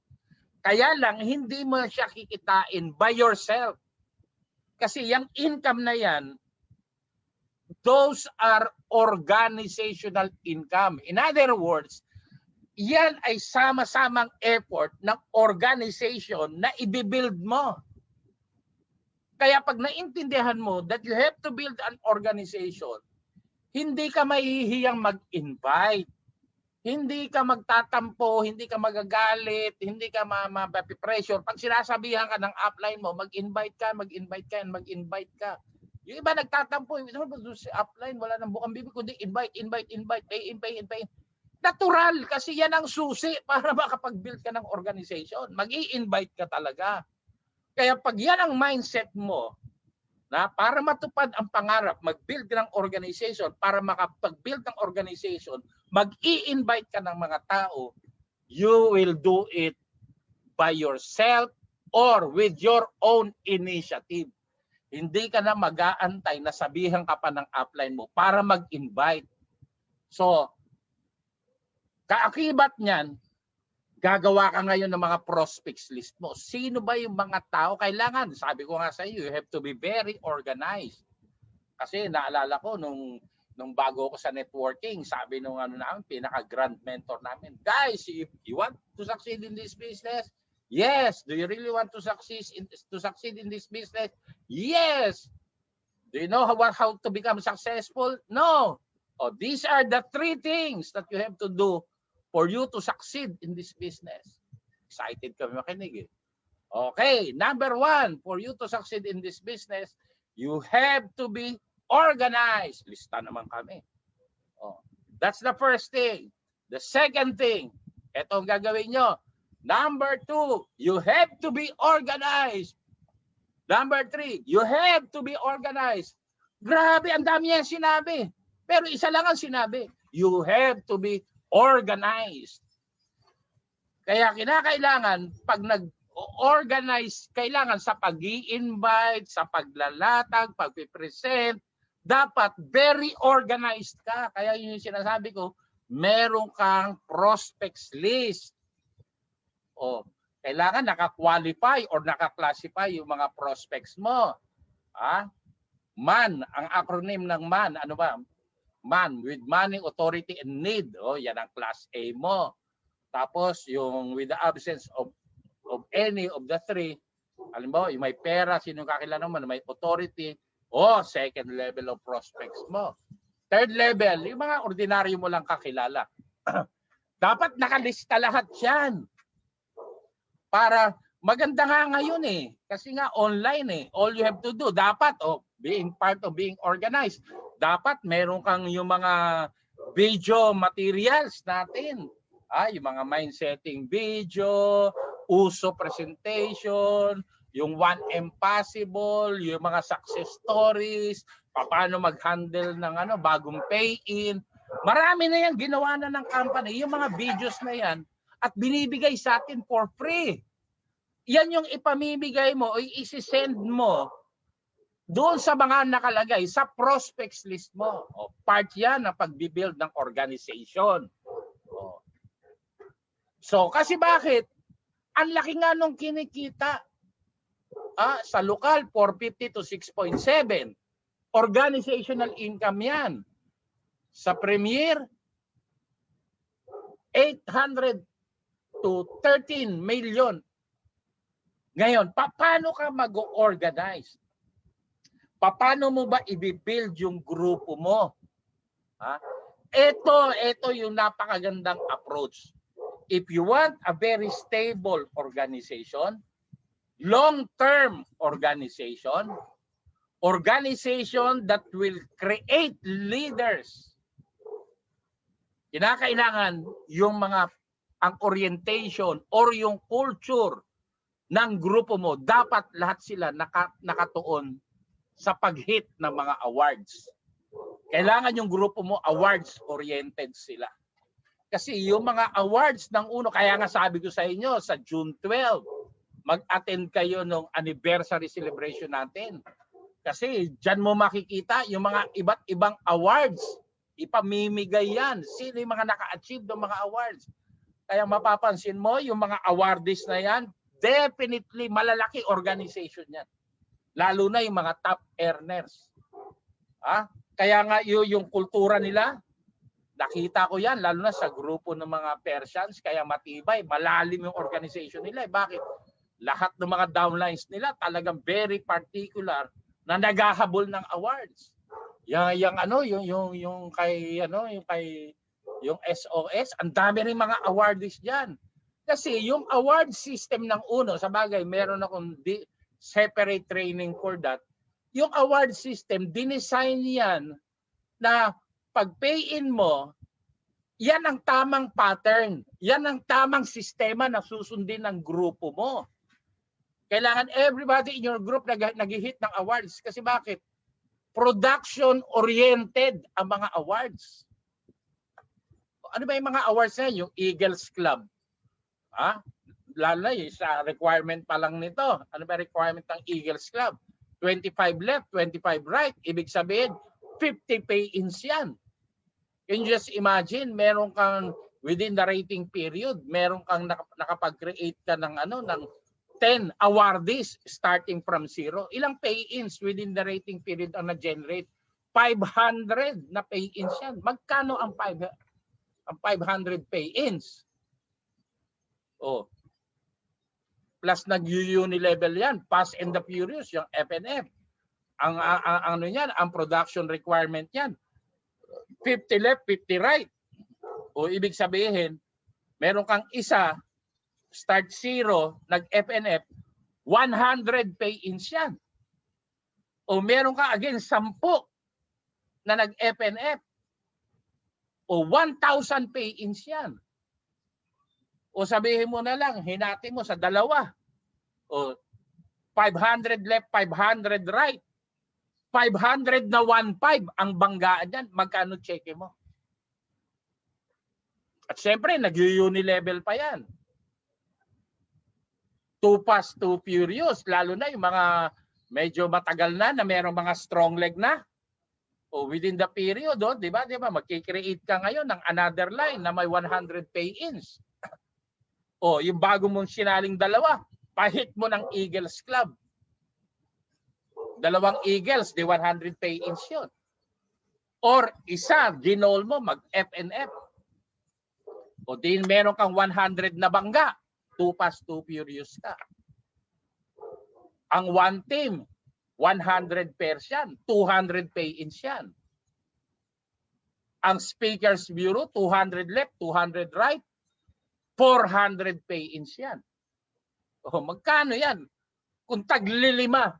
Kaya lang, hindi mo siya kikitain by yourself. Kasi yung income na yan, those are organizational income. In other words, yan ay sama-samang effort ng organization na i-build mo. Kaya pag naintindihan mo that you have to build an organization, hindi ka mahihiyang mag-invite. Hindi ka magtatampo, hindi ka magagalit, hindi ka ma-pressure. Pag sinasabihan ka ng upline mo, mag-invite ka, mag-invite ka, and mag-invite ka. Yung iba nagtatampo, si upline, wala nang bukang bibig, kundi invite, pay. Natural, kasi yan ang susi para makapag-build ka ng organization. Mag-i-invite ka talaga. Kaya pag yan ang mindset mo, na para matupad ang pangarap, mag-build ng organization, para makapag-build ng organization, mag-i-invite ka ng mga tao, you will do it by yourself or with your own initiative. Hindi ka na mag-aantay na sabihan ka pa ng upline mo para mag-invite. So, kaakibat niyan, gagawa ka ngayon ng mga prospects list mo. Sino ba yung mga tao? Kailangan, sabi ko nga sa iyo, you have to be very organized. Kasi naalala ko nung bago ko sa networking, sabi nung namin, pinaka-grand mentor namin, guys, if you want to succeed in this business, yes. Do you really want to succeed in this business? Yes. Do you know how to become successful? No. Oh, these are the 3 things that you have to do for you to succeed in this business. Excited kami makinig eh. Okay, number 1, for you to succeed in this business, you have to be organized. Lista naman kami. Oh, that's the first thing. The second thing, ito ang gagawin nyo. Number 2, you have to be organized. Number 3, you have to be organized. Grabe, ang dami yan sinabi. Pero isa lang ang sinabi. You have to be organized. Kaya kinakailangan, pag nag-organize, kailangan sa pag-i-invite, sa paglalatag, pag-present, dapat very organized ka. Kaya yun yung sinasabi ko, meron kang prospects list. O, kailangan naka-qualify or naka-classify yung mga prospects mo. MAN, ang acronym ng MAN, ano ba? MAN, with money, authority, and need. O, yan ang class A mo. Tapos, yung with the absence of any of the 3, halimbawa, yung may pera, sino kakilala mo, may authority, second level of prospects mo. Third level, yung mga ordinaryo mo lang kakilala. Dapat nakalista lahat yan. Para maganda nga ngayon eh. Kasi nga online eh. All you have to do, dapat, being part of being organized, dapat meron kang yung mga video materials natin. Yung mga mind-setting video, uso presentation, yung 1M possible, yung mga success stories, paano mag-handle ng bagong pay-in. Marami na yan, ginawa na ng company, yung mga videos na yan, at binibigay sa atin for free. Yan yung ipamimigay mo o isi-send mo doon sa mga nakalagay sa prospects list mo. Part yan ng pag-build ng organization. So, kasi bakit? Ang laki nga nung kinikita. Sa lokal, 450 to 6.7. Organizational income yan. Sa Premier, 800 to 13 million. Ngayon, paano ka mag-organize? Paano mo ba i-build yung grupo mo? Ito yung napakagandang approach. If you want a very stable organization, long-term organization that will create leaders, kinakailangan yung ang orientation or yung culture ng grupo mo, dapat lahat sila nakatuon sa pag-hit ng mga awards. Kailangan yung grupo mo awards-oriented sila. Kasi yung mga awards ng uno, kaya nga sabi ko sa inyo, sa June 12, mag-attend kayo ng anniversary celebration natin. Kasi dyan mo makikita yung mga iba't ibang awards. Ipamimigay yan. Sino yung mga naka-achieve ng mga awards? Kaya mapapansin mo, yung mga awardees na yan, definitely malalaki organization yan. Lalo na yung mga top earners. Kaya nga yung kultura nila, nakita ko yan, lalo na sa grupo ng mga Persians, kaya matibay, malalim yung organization nila. Bakit? Lahat ng mga downlines nila talagang very particular na naghahabol ng awards. Yung SOS, ang dami rin mga awardees diyan. Kasi yung award system ng uno, sa bagay, meron akong separate training for that. Yung award system, dinesign yan na pag pay-in mo, yan ang tamang pattern. Yan ang tamang sistema na susundin ng grupo mo. Kailangan everybody in your group nag-hit ng awards. Kasi bakit? Production-oriented ang mga awards. Ano ba yung mga awards na yun? Yung Eagles Club. Lalo na sa requirement pa lang nito. Ano ba requirement ng Eagles Club? 25 left, 25 right. Ibig sabihin, 50 pay-ins yan. Can you just imagine, meron kang within the rating period, meron kang nakapag-create ka ng 10 awardees starting from 0. Ilang pay-ins within the rating period ang na-generate? 500 na pay-ins yan. Magkano ang 500 pay-ins? Plus nag-uni-level yan, Fast and the Furious, yung FNF. Ang production requirement yan, 50 left, 50 right. Ibig sabihin, Meron kang isa, start 0, nag-FNF, 100 pay-ins yan. O meron ka again 10 na nag-FNF, o 1,000 pay-ins yan. O sabihin mo na lang, hinati mo sa dalawa. O 500 left, 500 right. 500 na 1.5 ang banggaan yan. Magkano cheque mo? At syempre, nag-unilevel pa yan. 2 Fast, 2 Furious. Lalo na yung mga medyo matagal na merong mga strong leg na. O within the period, di ba? Magkikreate ka ngayon ng another line na may 100 pay-ins. O yung bago mong sinaling dalawa, pahit mo ng Eagles Club. 2 Eagles, di 100 pay-ins yun. Or isa, ginol mo, mag-FNF. O din meron kang 100 na bangga, 2 Fast, 2 Furious ka. Ang one team, 100 pairs yan, 200 pay-ins yan. Ang Speakers Bureau, 200 left, 200 right, 400 pay-ins yan. O magkano yan? Kung taglilima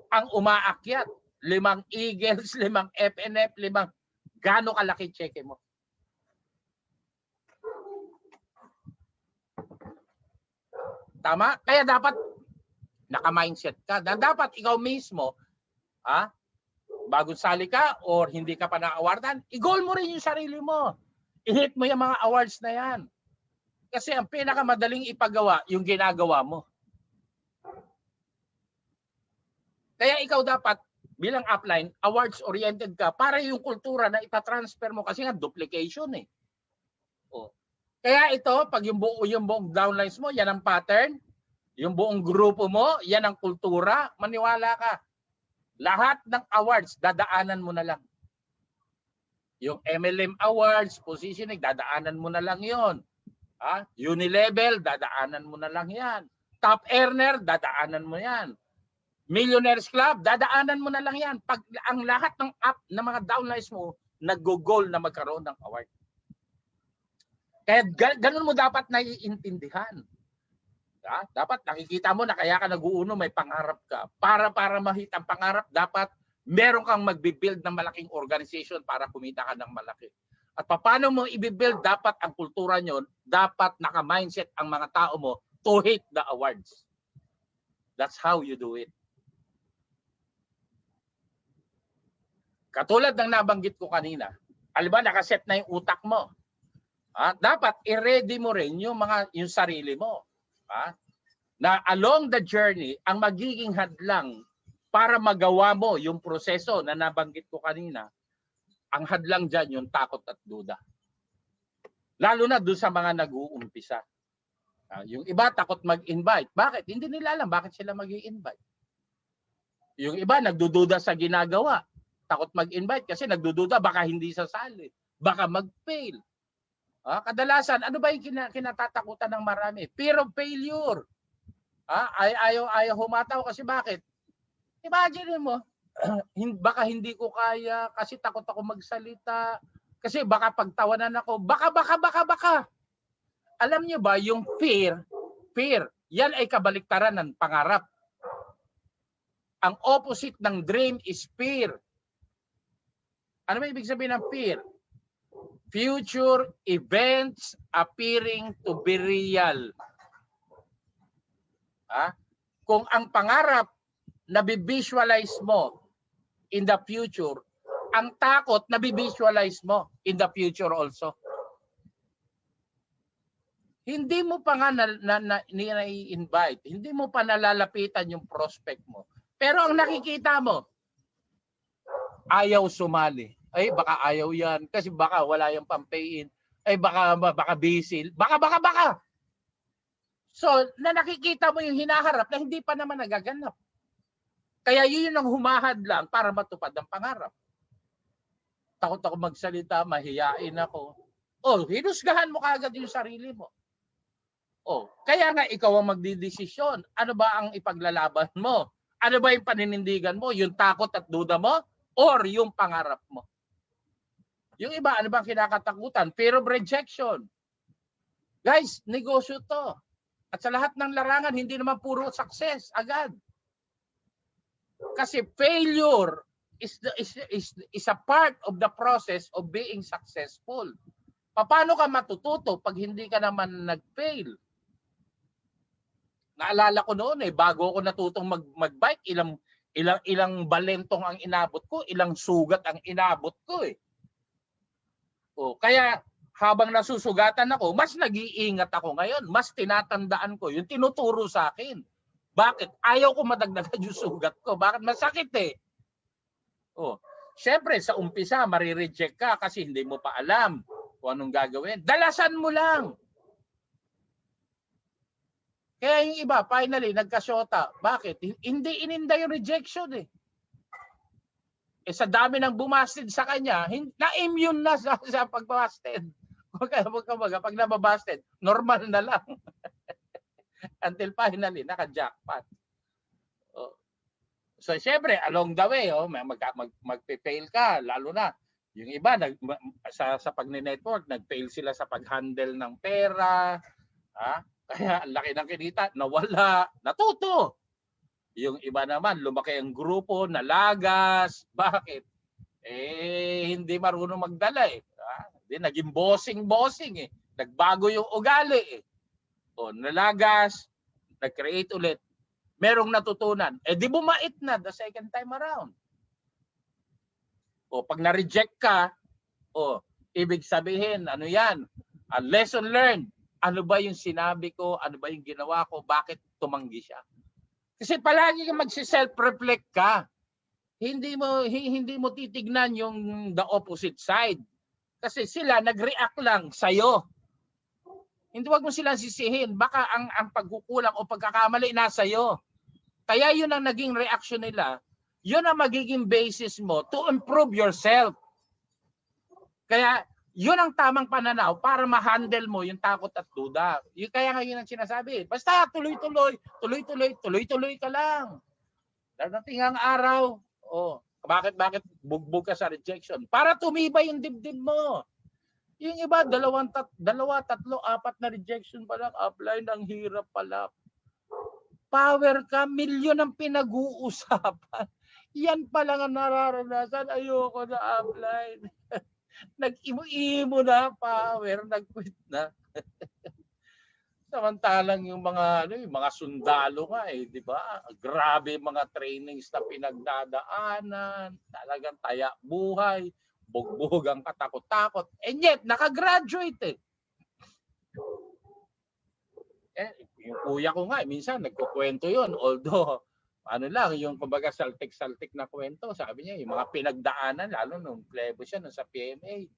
ang umaakyat, 5 Eagles, 5 FNF, 5, gaano kalaki cheque mo? Tama? Kaya dapat naka-mindset ka. Dapat ikaw mismo, bagong sali ka or hindi ka pa na-awardan, i-goal mo rin yung sarili mo. I-hit mo yung mga awards na yan. Kasi ang pinakamadaling ipagawa, yung ginagawa mo. Kaya ikaw dapat, bilang upline, awards-oriented ka para yung kultura na itatransfer mo kasi nga duplication eh. O. Kaya ito, pag yung buong downlines mo, yan ang pattern. Yung buong grupo mo, yan ang kultura. Maniwala ka. Lahat ng awards, dadaanan mo na lang. Yung MLM awards, positioning, dadaanan mo na lang yon. Unilevel, dadaanan mo na lang yan. Top earner, dadaanan mo yan. Millionaires Club, dadaanan mo na lang yan. Pag ang lahat ng up na mga downlines mo, nag-goal na magkaroon ng award. Kaya ganun mo dapat naiintindihan. Dapat nakikita mo na kaya ka nag-uuno, may pangarap ka. Para ma-hit ang pangarap, dapat meron kang magbibuild ng malaking organization para kumita ka ng malaki. At paano mo i-build, dapat ang kultura nyo, dapat naka-mindset ang mga tao mo to hit the awards. That's how you do it. Katulad ng nabanggit ko kanina, alba nakaset na yung utak mo. Dapat i-ready mo rin yung sarili mo. Na along the journey, ang magiging hadlang para magawa mo yung proseso na nabanggit ko kanina, ang hadlang dyan yung takot at duda. Lalo na doon sa mga nag-uumpisa. Yung iba takot mag-invite. Bakit? Hindi nila alam bakit sila mag-i-invite. Yung iba nagdududa sa ginagawa. Takot mag-invite kasi nagdududa baka hindi sasali. Baka mag-fail. Kadalasan, ano ba yung kinatatakutan ng marami? Fear of failure. Ayaw humataw kasi bakit? Imagine mo, baka hindi ko kaya kasi takot ako magsalita. Kasi baka pagtawanan ako. Baka. Alam niyo ba, yung fear, yan ay kabaliktaran ng pangarap. Ang opposite ng dream is fear. Ano ba ibig sabihin ng fear? Future events appearing to be real. Kung ang pangarap nabivisualize mo in the future, ang takot nabivisualize mo in the future also. Hindi mo pa nga na-invite, hindi mo pa nalalapitan yung prospect mo. Pero ang nakikita mo, ayaw sumali. Ay baka ayaw yan kasi baka wala yung pampayin. Ay baka busy. Baka. So na nakikita mo yung hinaharap na hindi pa naman nagaganap. Kaya yun ang humahad lang para matupad ang pangarap. Takot ako magsalita, mahiyain ako. Hinusgahan mo kaagad yung sarili mo. Kaya nga ikaw ang magdidesisyon. Ano ba ang ipaglalaban mo? Ano ba yung paninindigan mo? Yung takot at duda mo? Or yung pangarap mo? Yung iba, ano bang kinakatakutan? Fear of rejection. Guys, negosyo to. At sa lahat ng larangan, hindi naman puro success agad. Kasi failure is a part of the process of being successful. Paano ka matututo pag hindi ka naman nag-fail? Naalala ko noon bago ako natutong mag-bike, ilang balentong ang inabot ko, ilang sugat ang inabot ko kaya habang nasusugatan ako, mas nag-iingat ako ngayon, mas tinatandaan ko yung tinuturo sa akin. Bakit? Ayaw ko madagdagan yung sugat ko. Bakit? Masakit Siyempre, sa umpisa, marireject ka kasi hindi mo pa alam kung anong gagawin. Dalasan mo lang. Kaya yung iba, finally, nagkasyota. Bakit? Hindi ininda yung rejection sa dami ng bumasted sa kanya, na-immune na sa pagbabasted. Pag nababasted, normal na lang. Until finally, naka-jackpot. So, syempre, along the way, magpe-fail ka. Lalo na, yung iba, sa pag-network, nag-fail sila sa pag-handle ng pera. Kaya, ang laki ng kinita, nawala, natuto. Yung iba naman, lumaki ang grupo, nalagas. Bakit? Hindi marunong magdala naging bossing. Nagbago yung ugali nalagas, nag-create ulit. Merong natutunan. Di bumait na the second time around. Pag na-reject ka, ibig sabihin, ano yan? A lesson learned. Ano ba yung sinabi ko? Ano ba yung ginawa ko? Bakit tumanggi siya? Kasi palagi kang magsi-self-reflect ka. Hindi mo titignan yung the opposite side. Kasi sila nag-react lang sa'yo. Hindi, wag mo silang sisihin. Baka ang pagkukulang o pagkakamali nasa iyo. Kaya yun ang naging reaction nila. Yun ang magiging basis mo to improve yourself. Kaya yun ang tamang pananaw para ma-handle mo yung takot at duda. Kaya nga yun ang sinasabi. Basta tuloy-tuloy ka lang. Darating ang araw, bakit bugbog ka sa rejection? Para tumibay yung dibdib mo. Yung iba, dalawa, tatlo, apat na rejection pa lang, upline, ang hirap pala. Power ka, milyon ang pinag-uusapan. Yan pa lang ang nararanasan, ayoko na upline. Nag-imo-imo na, power, nag-quit na. Samantalang yung mga sundalo nga di ba? Grabe mga trainings na pinagdadaanan, talagang taya buhay. Bugbog ang katakot-takot. And yet, nakagraduate yung kuya ko nga, minsan nagkukwento yun. Although, yung kumbaga saltik-saltik na kwento. Sabi niya, yung mga pinagdaanan, lalo nung plebo siya sa PMA.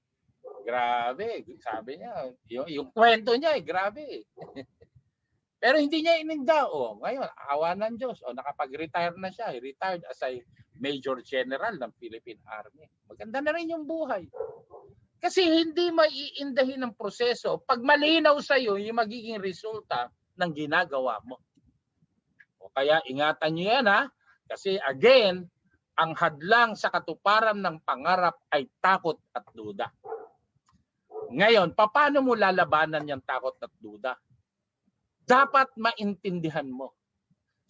Grabe. Sabi niya, yung kwento niya, grabe. Pero hindi niya ininda. Ngayon, awa ng Diyos. Nakapag-retire na siya. Retired as a Major General ng Philippine Army. Maganda na rin yung buhay. Kasi hindi maiindahin ang proseso pag malinaw sa iyo yung magiging resulta ng ginagawa mo. Kaya ingatan niyo yan Kasi again, ang hadlang sa katuparan ng pangarap ay takot at duda. Ngayon, paano mo lalabanan yung takot at duda? Dapat maintindihan mo.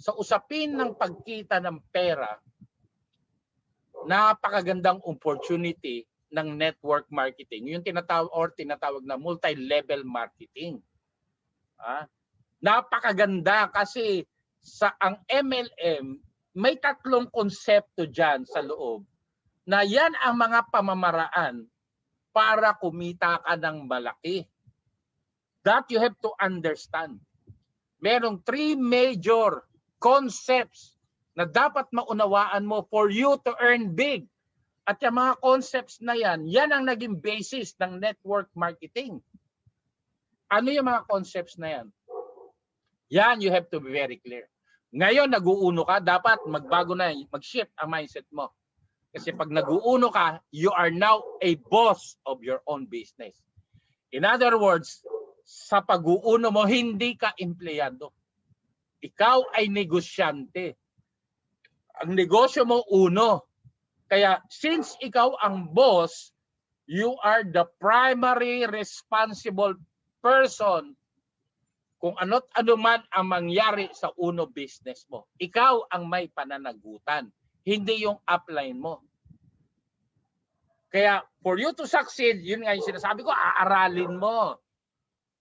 Sa usapin ng pagkita ng pera, napakagandang opportunity ng network marketing. Yung tinatawag na multi-level marketing. Napakaganda kasi ang MLM, may tatlong konsepto dyan sa loob na yan ang mga pamamaraan para kumita ka ng malaki. That you have to understand. Merong 3 major concepts na dapat maunawaan mo for you to earn big. At yung mga concepts na yan ang naging basis ng network marketing. Ano yung mga concepts na yan? Yan, you have to be very clear. Ngayon, nag-uuno ka, dapat magbago na, mag-shift ang mindset mo. Kasi pag nag-uuno ka, you are now a boss of your own business. In other words, sa pag-uuno mo, hindi ka empleyado. Ikaw ay negosyante. Ang negosyo mo, uno. Kaya since ikaw ang boss, You are the primary responsible person kung ano't ano man ang mangyari sa uno business mo. Ikaw ang may pananagutan, hindi yung upline mo. Kaya for you to succeed, yun nga yung sinasabi ko, aaralin mo.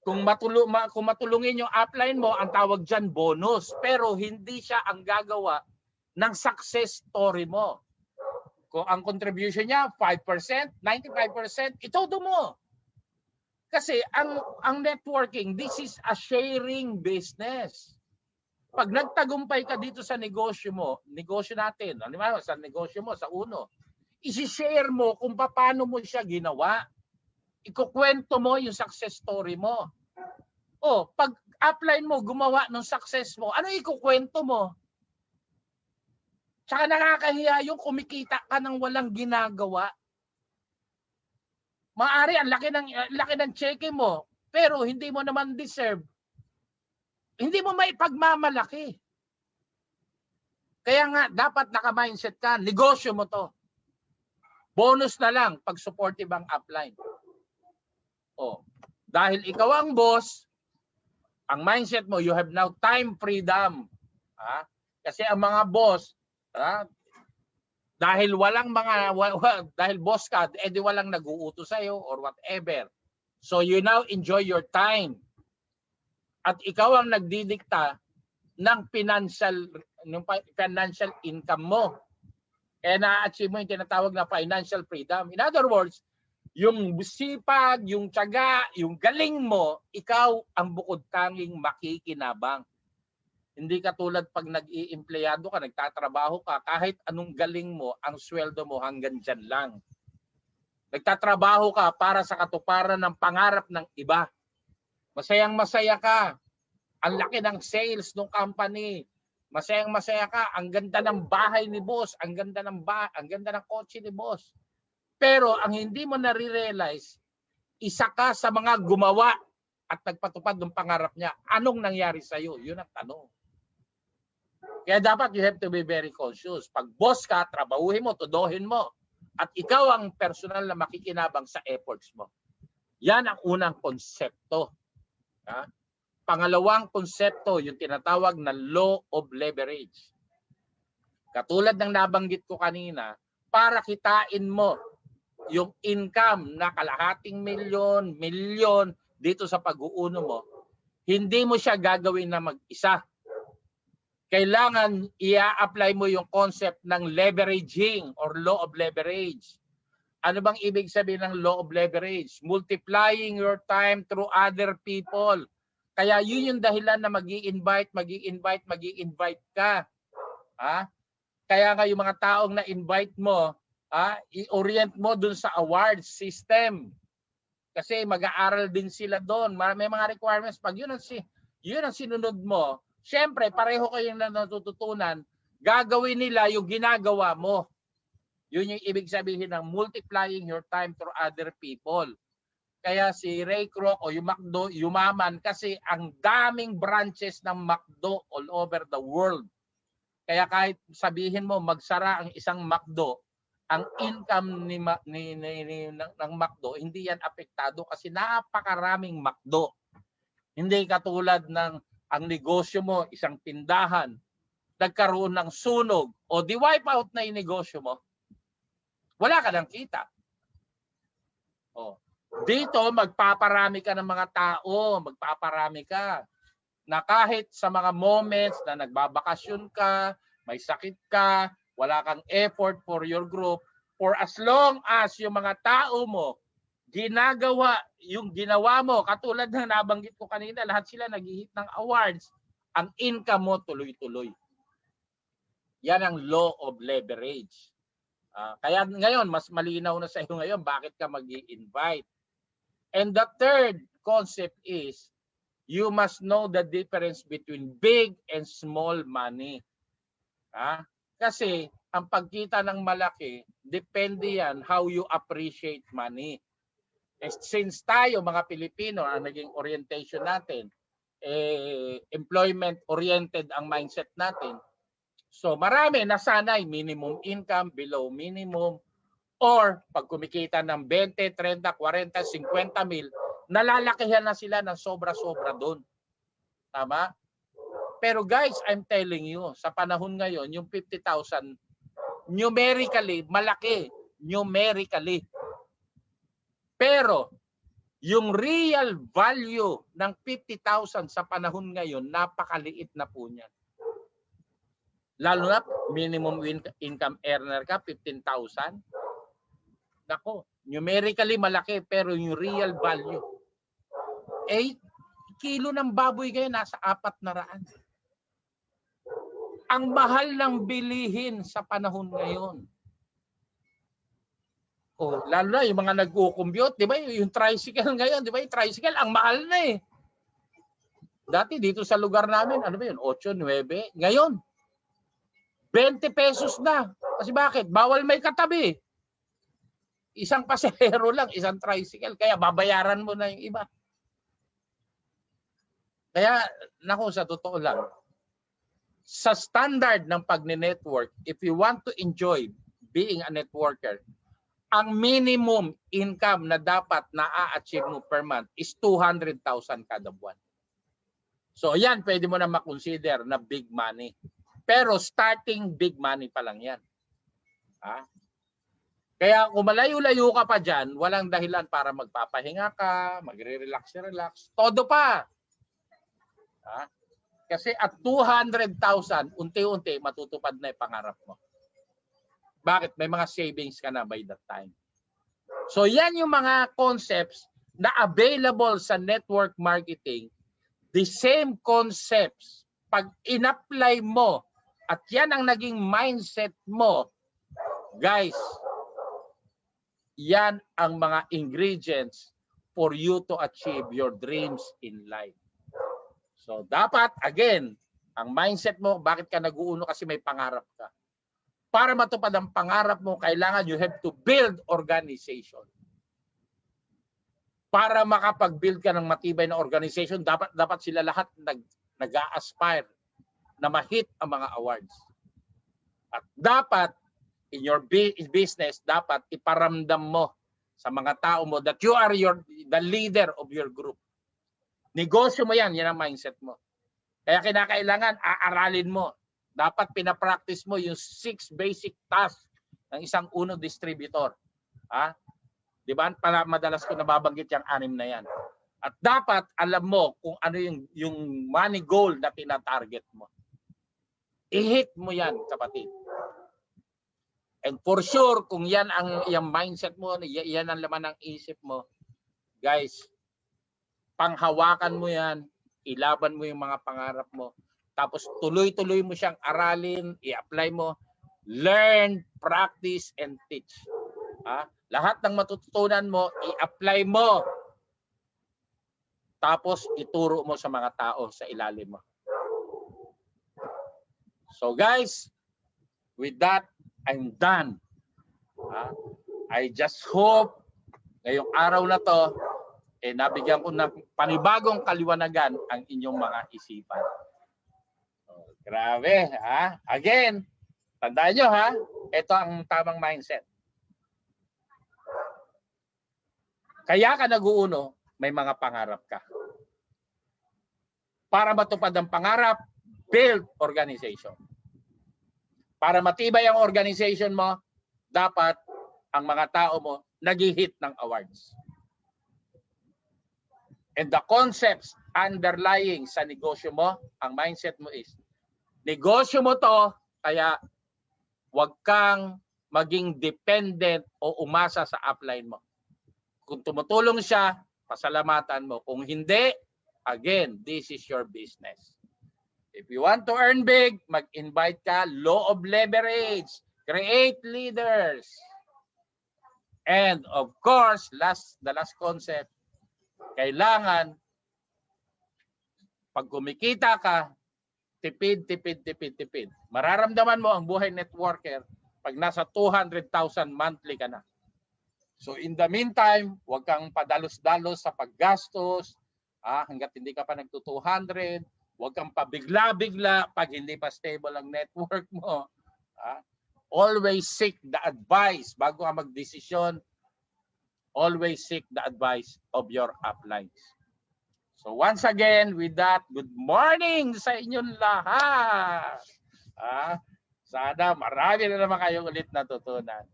Kung matulungin yung upline mo, ang tawag dyan bonus. Pero hindi siya ang gagawa ng success story mo. Kung ang contribution niya 5%, 95%, itodo mo. Kasi ang networking, this is a sharing business. Pag nagtagumpay ka dito sa negosyo mo, negosyo natin, sa negosyo mo, sa uno, isi-share mo kung paano mo siya ginawa. Ikukwento mo yung success story mo. O, pag upline mo, gumawa ng success mo, ano ikukwento mo? Tsaka nakakahiya yung kumikita ka ng walang ginagawa. Maari ang laki ng cheque mo, pero hindi mo naman deserve. Hindi mo maipagmamalaki. Kaya nga, dapat naka-mindset ka, negosyo mo to. Bonus na lang pag supportive ang upline. Oh, dahil ikaw ang boss, ang mindset mo, you have now time freedom. Kasi ang mga boss, dahil dahil boss ka, edi walang nag-uutos sa'yo or whatever. So you now enjoy your time. At ikaw ang nagdidikta ng financial income mo. Kaya na-achieve mo yung tinatawag na financial freedom. In other words, yung sipag, yung tiyaga, yung galing mo, ikaw ang bukod tanging makikinabang. Hindi katulad pag nag-iempleyado ka, nagtatrabaho ka, kahit anong galing mo, ang sweldo mo hanggang dyan lang. Nagtatrabaho ka para sa katuparan ng pangarap ng iba. Masayang-masaya ka. Ang laki ng sales ng company. Masayang-masaya ka. Ang ganda ng bahay ni boss. Ang ganda ng kotse ni boss. Pero ang hindi mo nare-realize, isa ka sa mga gumawa at nagpatupad ng pangarap niya. Anong nangyari sa'yo? Yun ang tanong. Kaya dapat you have to be very conscious. Pag boss ka, trabahuhin mo, tuduhin mo. At ikaw ang personal na makikinabang sa efforts mo. Yan ang unang konsepto. Pangalawang konsepto, yung tinatawag na law of leverage. Katulad ng nabanggit ko kanina, para kitain mo yung income na kalahating milyon dito sa pag-uuno mo, hindi mo siya gagawin na mag-isa. Kailangan i-apply mo yung concept ng leveraging or law of leverage. Ano bang ibig sabihin ng law of leverage? Multiplying your time through other people. Kaya yun yung dahilan na mag-i-invite ka. Kaya nga yung mga taong na-invite mo, i-orient mo dun sa awards system. Kasi mag-aaral din sila doon. May mga requirements. Pag yun ang sinunod mo, siyempre, pareho kayong natututunan, gagawin nila yung ginagawa mo. Yun yung ibig sabihin ng multiplying your time through other people. Kaya si Ray Kroc o yung McDo, yumaman kasi ang daming branches ng McDo all over the world. Kaya kahit sabihin mo magsara ang isang McDo, ang income ng McDo, hindi yan apektado kasi napakaraming McDo. Hindi katulad ng ang negosyo mo, isang tindahan, nagkaroon ng sunog o di-wipe out na yung negosyo mo, wala ka ng kita. Dito, magpaparami ka ng mga tao, magpaparami ka. Na kahit sa mga moments na nagbabakasyon ka, may sakit ka, wala kang effort for your group, for as long as yung mga tao mo, ginagawa yung ginawa mo, katulad ng nabanggit ko kanina, lahat sila nag-hit ng awards, ang income mo tuloy-tuloy. Yan ang law of leverage. Kaya ngayon, mas malinaw na sa iyo ngayon bakit ka mag-i-invite. And the third concept is, you must know the difference between big and small money. Kasi ang pagkita ng malaki, depende yan how you appreciate money. Since tayo mga Pilipino, ang naging orientation natin, employment-oriented ang mindset natin. So marami nasanay, minimum income, below minimum, Or pag kumikita ng 20, 30, 40, 50 mil, nalalakihan na sila ng sobra-sobra doon. Tama? Pero guys, I'm telling you, sa panahon ngayon, yung 50,000, numerically, malaki. Numerically. Pero, yung real value ng 50,000 sa panahon ngayon, napakaliit na po niyan. Lalo na, minimum income earner ka, 15,000. Nako, numerically malaki, pero yung real value, kilo ng baboy ngayon, nasa 400. Ang mahal ng bilihin sa panahon ngayon. Oh, lalo na yung mga nag-commute, di ba? Yung tricycle ngayon, di ba? Yung tricycle, ang mahal na eh. Dati dito sa lugar namin, ano ba yun? 8, 9. Ngayon, 20 pesos na. Kasi bakit? Bawal may katabi. Isang pasahero lang, isang tricycle. Kaya babayaran mo na yung iba. Kaya, naku, sa totoo lang, sa standard ng pag-network, if you want to enjoy being a networker, ang minimum income na dapat na-achieve mo per month is 200,000 kada buwan. So yan, pwede mo na makonsider na big money. Pero starting big money pa lang yan. Ha? Kaya kung malayo-layo ka pa dyan, walang dahilan para magpapahinga ka, magre-relax. Todo pa. Ha? Kasi at 200,000, unti-unti matutupad na yung pangarap mo. Bakit? May mga savings ka na by that time. So yan yung mga concepts na available sa network marketing. The same concepts, pag in-apply mo at yan ang naging mindset mo, guys, yan ang mga ingredients for you to achieve your dreams in life. So dapat, again, ang mindset mo, bakit ka nag-uuno? Kasi may pangarap ka. Para matupad ang pangarap mo, kailangan you have to build organization. Para makapag-build ka ng matibay na organization, dapat sila lahat nag-a-aspire na ma-hit ang mga awards. At dapat, in your business, dapat iparamdam mo sa mga tao mo that you are the leader of your group. Negosyo mo yan, yan ang mindset mo. Kaya kinakailangan, aaralin mo. Dapat pinapractice mo yung 6 basic tasks ng isang uno distributor. Ha? Di ba? Para madalas ko nababanggit yung 6 na yan. At dapat alam mo kung ano yung money goal na tina-target mo. I-hit mo yan, kapatid. And for sure, kung yan ang yung mindset mo, yan ang laman ng isip mo, guys, panghawakan mo yan, ilaban mo yung mga pangarap mo, tapos tuloy-tuloy mo siyang aralin, i-apply mo, learn, practice, and teach. Ha? Lahat ng matututunan mo, i-apply mo. Tapos ituro mo sa mga tao sa ilalim mo. So guys, with that, I'm done. I just hope ngayong araw na to, nabigyan ko ng panibagong kaliwanagan ang inyong mga isipan. Grabe, ha? Again, tandaan nyo, ha? Ito ang tamang mindset. Kaya ka nag-uuno, may mga pangarap ka. Para matupad ang pangarap, build organization. Para matibay ang organization mo, dapat ang mga tao mo nag-hit ng awards. And the concepts underlying sa negosyo mo, ang mindset mo is, negosyo mo to, kaya wag kang maging dependent o umasa sa upline mo. Kung tumutulong siya, pasalamatan mo. Kung hindi, again, this is your business. If you want to earn big, mag-invite ka, law of leverage, create leaders. And of course, the last concept, kailangan pag kumikita ka, tipid. Mararamdaman mo ang buhay networker pag nasa 200,000 monthly ka na. So in the meantime, huwag kang padalos-dalos sa paggastos, hanggat hindi ka pa nagto-200, huwag kang pabigla-bigla pag hindi pa stable ang network mo. always seek the advice bago ka magdesisyon. Always seek the advice of your uplines. So once again, with that, good morning sa inyong lahat. Sana marami na naman kayong ulit natutunan.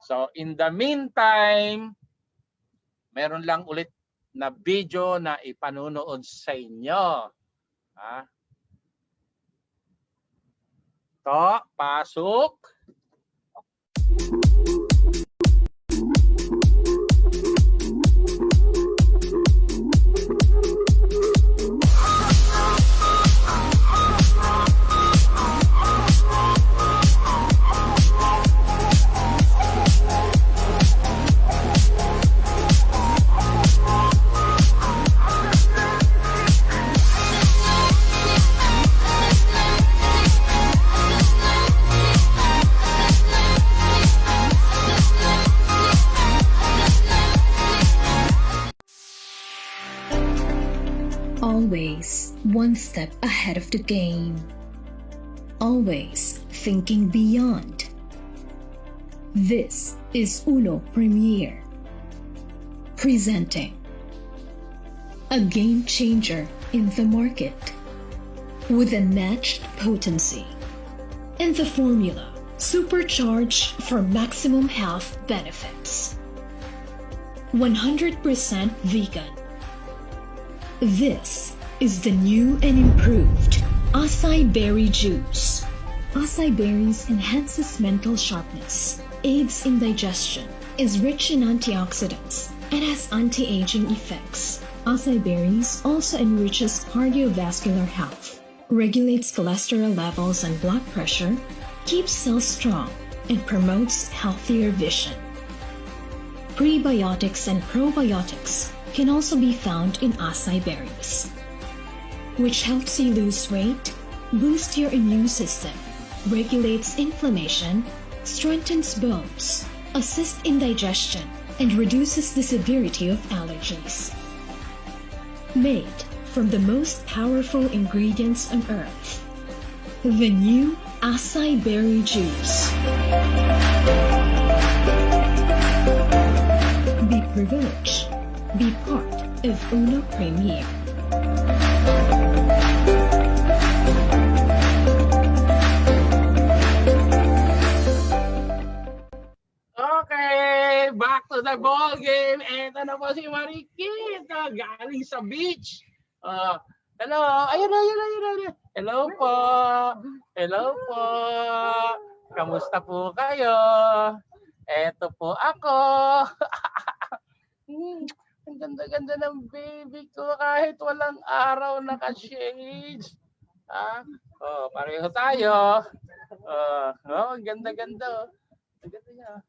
So in the meantime, meron lang ulit na video na ipanunood sa inyo. To, pasok. Always one step ahead of the game. Always thinking beyond. This is Uno Premier. Presenting a game changer in the market with unmatched potency and the formula supercharged for maximum health benefits. 100% vegan. This is the new and improved acai berry juice. Acai berries enhances mental sharpness, aids in digestion, is rich in antioxidants, and has anti-aging effects. Acai berries also enriches cardiovascular health, regulates cholesterol levels and blood pressure, keeps cells strong, and promotes healthier vision. Prebiotics and probiotics can also be found in acai berries, which helps you lose weight, boost your immune system, regulates inflammation, strengthens bones, assists in digestion, and reduces the severity of allergies. Made from the most powerful ingredients on earth, the new acai berry juice. Be privileged. Be part of Uno Premier. Okay, back to the ball game. Eto na po si Marikit, galing sa beach. Hello, ayun. Hello po. Kamusta po kayo? Eto po ako. Ang ganda-ganda ng baby ko kahit walang araw naka-shades. Pareho tayo. Ang ganda-ganda. Ang ganda niya.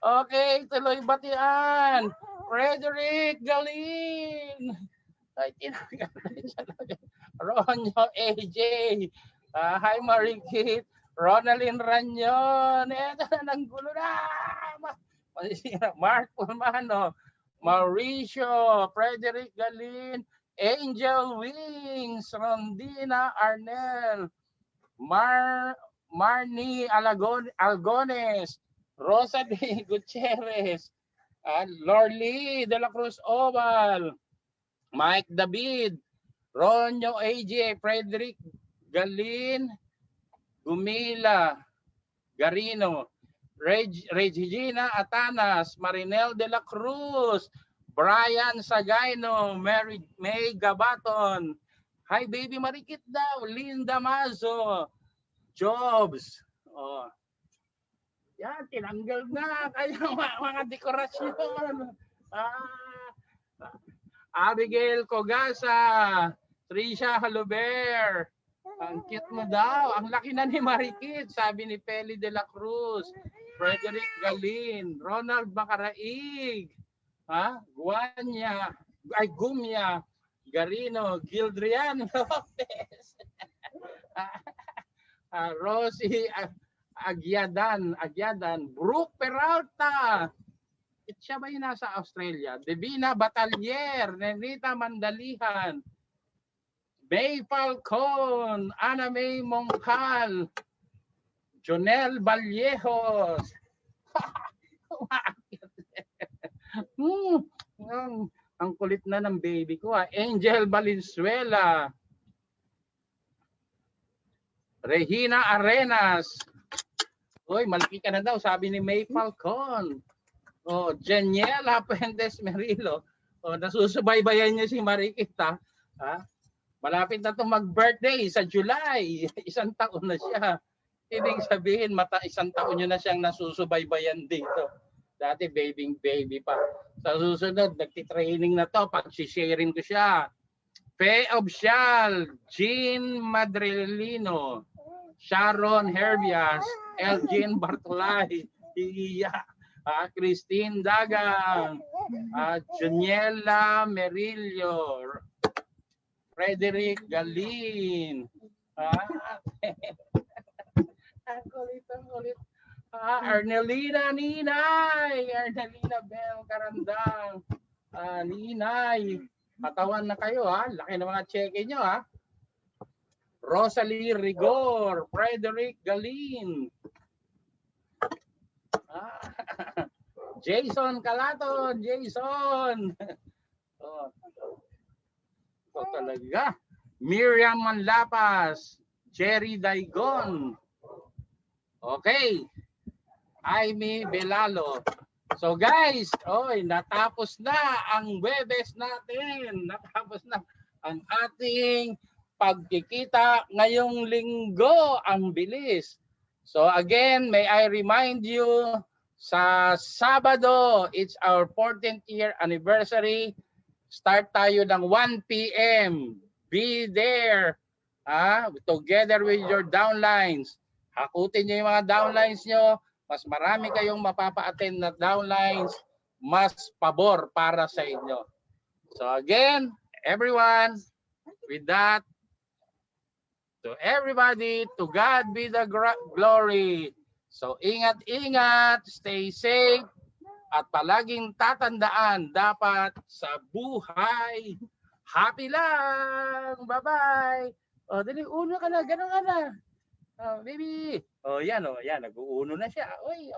Okay, tuloy batian. Frederick Galin. Ay, Ronyo AJ. Hi Marikit. Ronalyn Ranyon. Eto na, ng gulo na. Mark Pulmano. Mauricio, Frederick Galin, Angel Wings, Rondina Arnel, Marnie Algones, Rosa de Gutierrez, Lorly de la Cruz Oval, Mike David, Ronyo AJ, Frederick Galin, Gumila, Garino, Regina Atanas, Marinel de la Cruz, Brian Sagayno, May Gabaton, hi baby Marikit daw, Linda Mazo, Jobs. Yan, tinanggal na kayong mga dekorasyon. Abigail Cogasa, Trisha Haluber. Ang cute mo daw. Ang laki na ni Marikit, sabi ni Peli de la Cruz. Frederick Galin, Ronald Macaraig, Gumya, Garino, Gildrian Lopez, Rosie Agyadan, Brooke Peralta, siya ba yung nasa Australia? Devina Batalier, Nenita Mandalihan, May Falcon, Ana May Mongkal, Jonel Vallejos. Ang kulit na ng baby ko. Angel Valenzuela. Regina Arenas. Uy, malaki ka na daw, sabi ni May Falcon. Jeniela Puentes Merilo. Nasusubaybayan niya si Marikita. Malapit na itong mag-birthday sa July. 1 taon na siya. Ibig sabihin, 1 taon niya na siyang nasusubaybayan dito. Dati baby pa. Sa susunod, nagtitraining na to. Pag-sharing ko siya. Faye Obsial, Jean Madrilino, Sharon Herbias, Elgin Bartolay, Iya, Christine Dagang, Juniela Merillo, Frederick Galin, ang kulit. Arnelina Ninay, Arnelina Bel Carandang, Ninay, katawan na kayo laki ng mga cheque nyo Rosalie Rigor, Frederick Galin, Jason Calaton, Jason. Talaga. Miriam Manlapas, Jerry Daigon. Okay. Aimee Belalo. So guys, natapos na ang Webes natin. Natapos na ang ating pagkikita ngayong linggo. Ang bilis. So again, may I remind you, sa Sabado, it's our 14th year anniversary. Start tayo ng 1 p.m. Be there together with your downlines. Hakutin nyo yung mga downlines nyo. Mas marami kayong mapapa-attend na downlines. Mas pabor para sa inyo. So again, everyone, with that, to everybody, to God be the glory. So ingat-ingat, stay safe, at palaging tatandaan, dapat sa buhay, happy lang. Bye-bye. Dali, uno ka na, gano'n ka na. Baby. Yan, nag-uuno na siya. Uy,